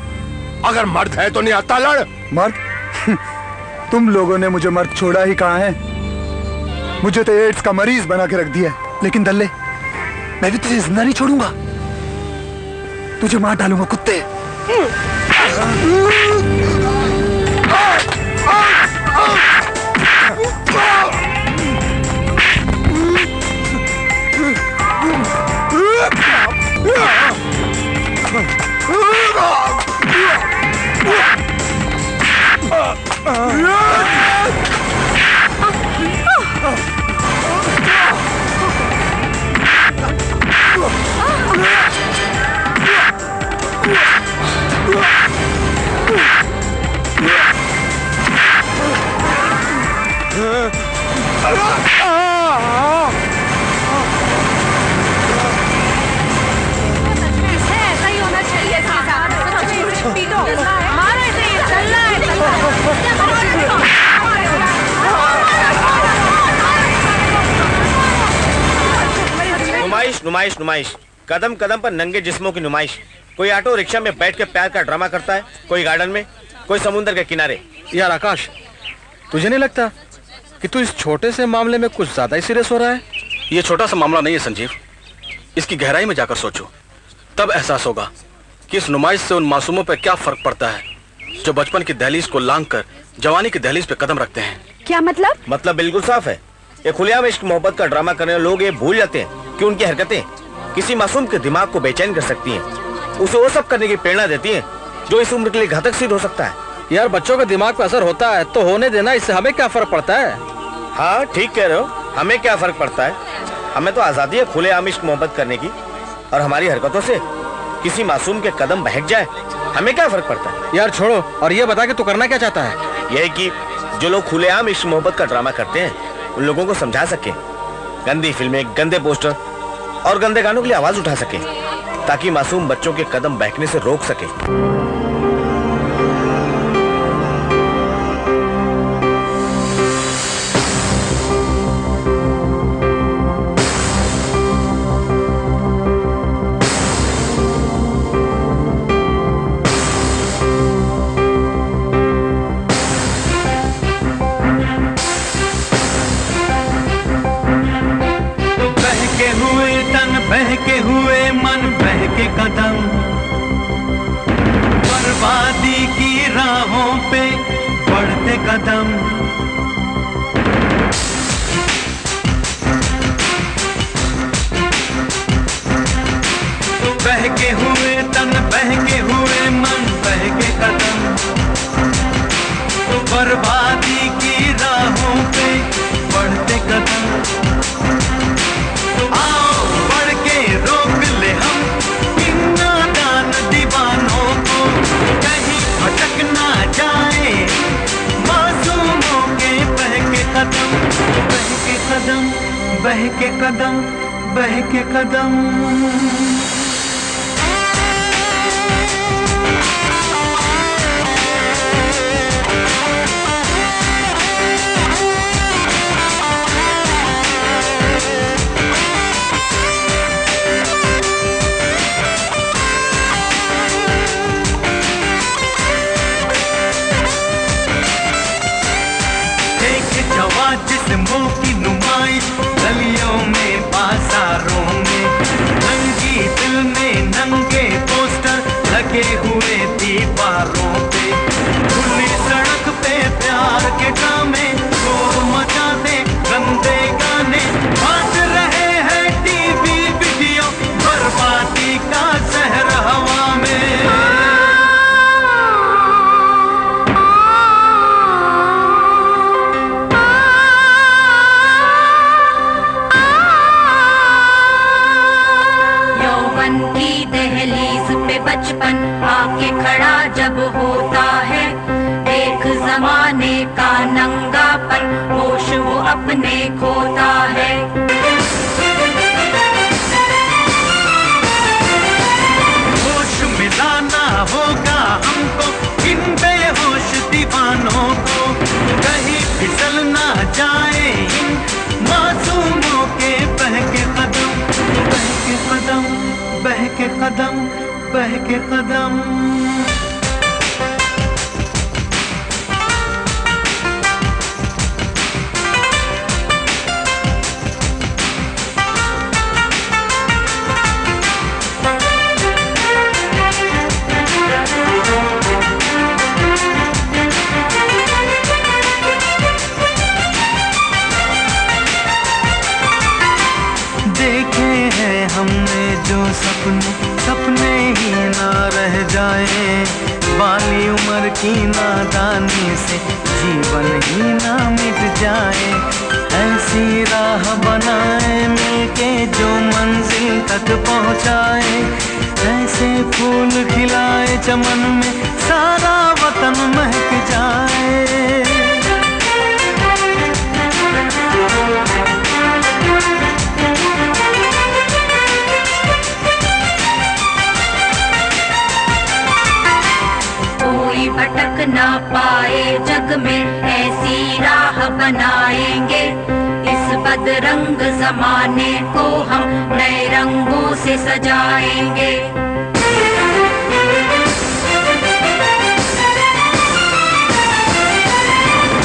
अगर मर्द है तो नहीं आता लड़।
मर्द? तुम लोगों ने मुझे मर्द छोड़ा ही कहाँ है? मुझे तो एड्स का मरीज बना के रख दिया। लेकिन दल्ले, मैं भी तुझे जिंदा नहीं छोड़ूंगा, तुझे मार डालूंगा कुत्ते।
नुमाइश नुमाइश नुमाइश, कदम कदम पर नंगे जिस्मों की नुमाइश। कोई ऑटो रिक्शा में बैठ के प्यार का ड्रामा करता है, कोई गार्डन में, कोई समुद्र के किनारे। यार आकाश, तुझे नहीं लगता कि तू इस छोटे से मामले में कुछ ज्यादा ही सीरियस हो रहा है? ये छोटा सा मामला नहीं है संजीव, इसकी गहराई में जाकर सोचो, तब एहसास होगा कि इस नुमाइश से उन मासूमों पर क्या फर्क पड़ता है जो बचपन की दहलीज को लांघ कर जवानी की दहलीज पे कदम रखते हैं।
क्या मतलब?
मतलब बिल्कुल साफ है। ये खुलेआम इश्क मोहब्बत का ड्रामा करने वाले लोग ये भूल जाते हैं कि उनकी हरकतें किसी मासूम के दिमाग को बेचैन कर सकती हैं, उसे वो सब करने की प्रेरणा देती हैं जो इस उम्र के लिए घातक सिद्ध हो सकता है। यार बच्चों के दिमाग पे असर होता है तो होने देना, इससे हमें क्या फर्क पड़ता है? हाँ ठीक कह रहे हो, हमें क्या फर्क पड़ता है? हमें तो आजादी है खुलेआम इश्क मोहब्बत करने की, और हमारी हरकतों से किसी मासूम के कदम बहक जाए, हमें क्या फर्क पड़ता है? यार छोड़ो और ये बता कि तू करना क्या चाहता है? यही कि जो लोग खुलेआम इश्क मोहब्बत का ड्रामा करते हैं उन लोगों को समझा सके, गंदी फिल्में, गंदे पोस्टर और गंदे गानों के लिए आवाज उठा सके, ताकि मासूम बच्चों के कदम बहकने से रोक सके।
बहके हुए मन, बहके कदम, बर्बादी की राहों पे बढ़ते कदम। बहके हुए तन, बहके हुए मन, बहके कदम, बर्बादी की राहों पे बढ़ते कदम। आओ बढ़ के रोक ले हम इन नादान दीवानों को, कहीं भटक ना जाए मासूमों के बहके कदम, बहके कदम, बहके कदम, बहके कदम। जिस्मों की नुमाइश गलियों में, बाजारों में, नंगी दिल में नंगे पोस्टर लगे हुए दीवारों पे, खुली सड़क पे प्यार के ड्रामे शोर मचाते गंदे गाने, बाज रहे हैं टीवी वीडियो, बर्बादी का जहर हवा में।
बचपन आके खड़ा जब होता है, देख जमाने का नंगापन, होश वो अपने खोता है।
होश मिलाना होगा हमको इन बेहोश दीवानों को, कहीं फिसल ना जाए इन मासूमों के बहके कदम, बहके कदम, बहके कदम, बहके कदम। देखे हैं हमने जो सपने, सपने ही ना रह जाए, बाली उम्र की नादानी से जीवन ही ना मिट जाए। ऐसी राह बनाए मिलके जो मंजिल तक पहुँचाए, ऐसे फूल खिलाए चमन में सारा वतन महक जाए।
भटक ना पाए जग में, ऐसी राह बनाएंगे इस बदरंग जमाने को हम नए रंगों से सजाएंगे।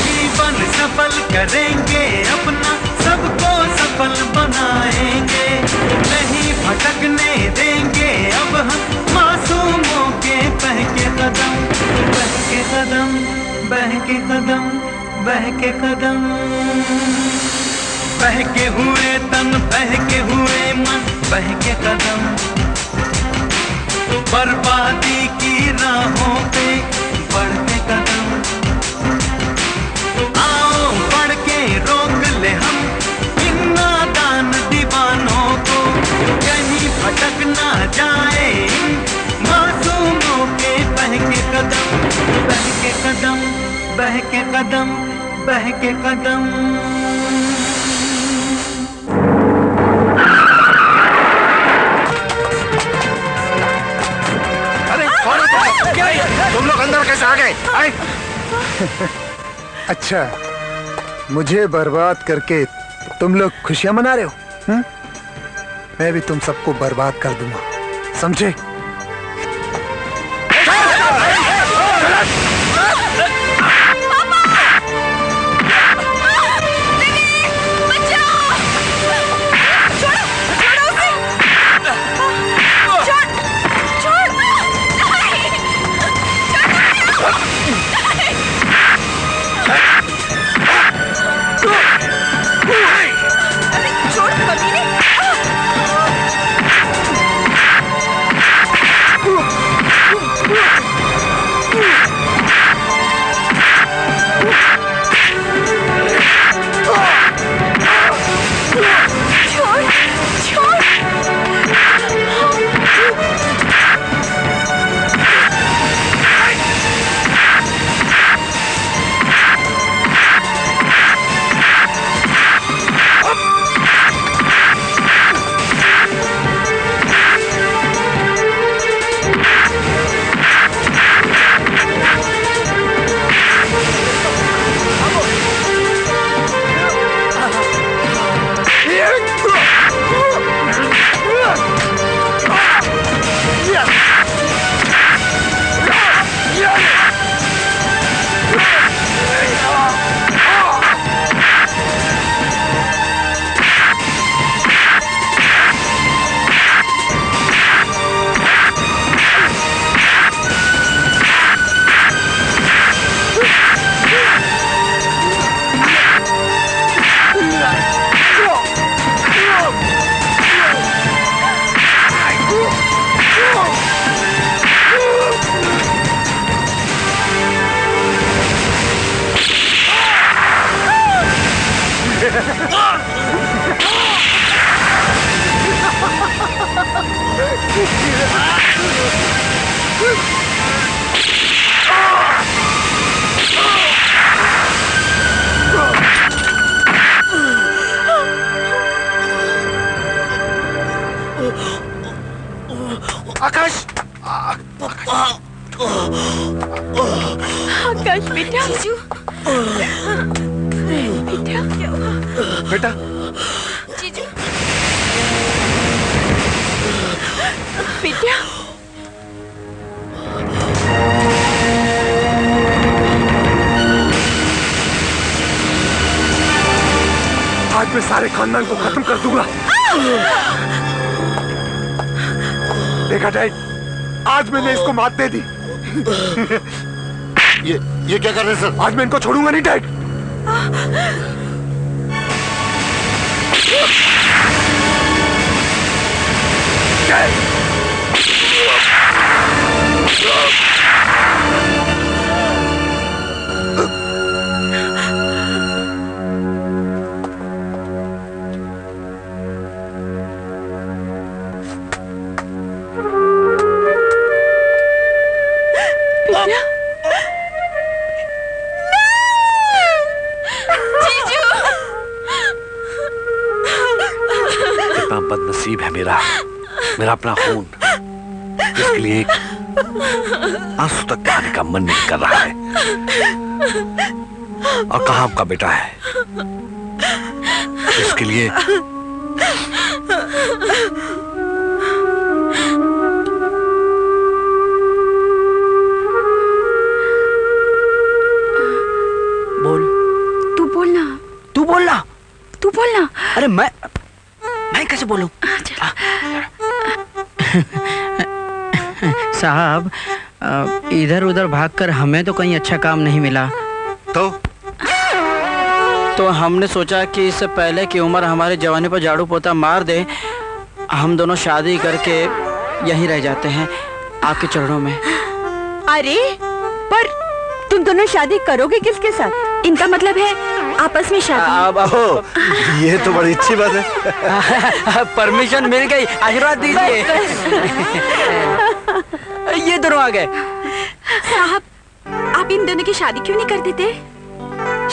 जीवन सफल करेंगे अपना, सबको सफल बनाएंगे, नहीं भटकने देंगे अब हम मासूमों के बहके कदम, बहके कदम, बहके कदम, बहके कदम। बहके हुए तन, बहके हुए मन, बहके कदम, बर्बादी की राहों पे बढ़ते कदम। आओ बढ़ के रोक ले हम इन नादान दीवानों को, कहीं भटक ना जाए इन मासूमों के बहके कदम, बहके कदम, बहके कदम, बहके कदम।
अरे कौन हो तुम लोग अंदर कैसे आ गए?
अच्छा, मुझे बर्बाद करके तुम लोग खुशियां मना रहे हो? मैं भी तुम सबको बर्बाद कर दूंगा, समझे?
आकाश,
आकाश बेटा, जीजू बेटा,
बेटा,
जीजू बेटा।
आज मैं सारे खानदान को खत्म कर दूंगा। देखा डैड, आज मैंने इसको मात दे दी।
ये क्या कर रहे हैं सर?
आज मैं इनको छोड़ूंगा नहीं डैड।
कितना बदनसीब है मेरा अपना खून, इसके लिए एक आंसू तक बहाने का मन नहीं कर रहा है। और कहाँ आपका बेटा है? इसके लिए
बोल।
तू बोलना।
तू बोलना।
तू बोलना।
अरे मैं कैसे बोलूं? साहब, इधर उधर भागकर हमें तो कहीं अच्छा काम नहीं मिला, तो हमने सोचा कि इससे पहले कि उम्र हमारे जवानी पर झाड़ू पोता मार दे, हम दोनों शादी करके यहीं रह जाते हैं आपके चरणों में।
अरे पर तुम दोनों शादी करोगे किसके साथ? इनका मतलब है आपस में शादी।
ये तो बड़ी अच्छी बात है।
परमिशन मिल गई, आशीर्वाद दीजिए। ये दोनों आ गए।
साहब, आप इन दोनों की शादी क्यों नहीं कर देते?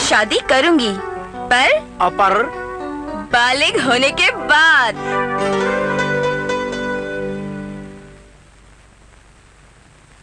शादी करूंगी, पर
पर
बालिग होने के बाद।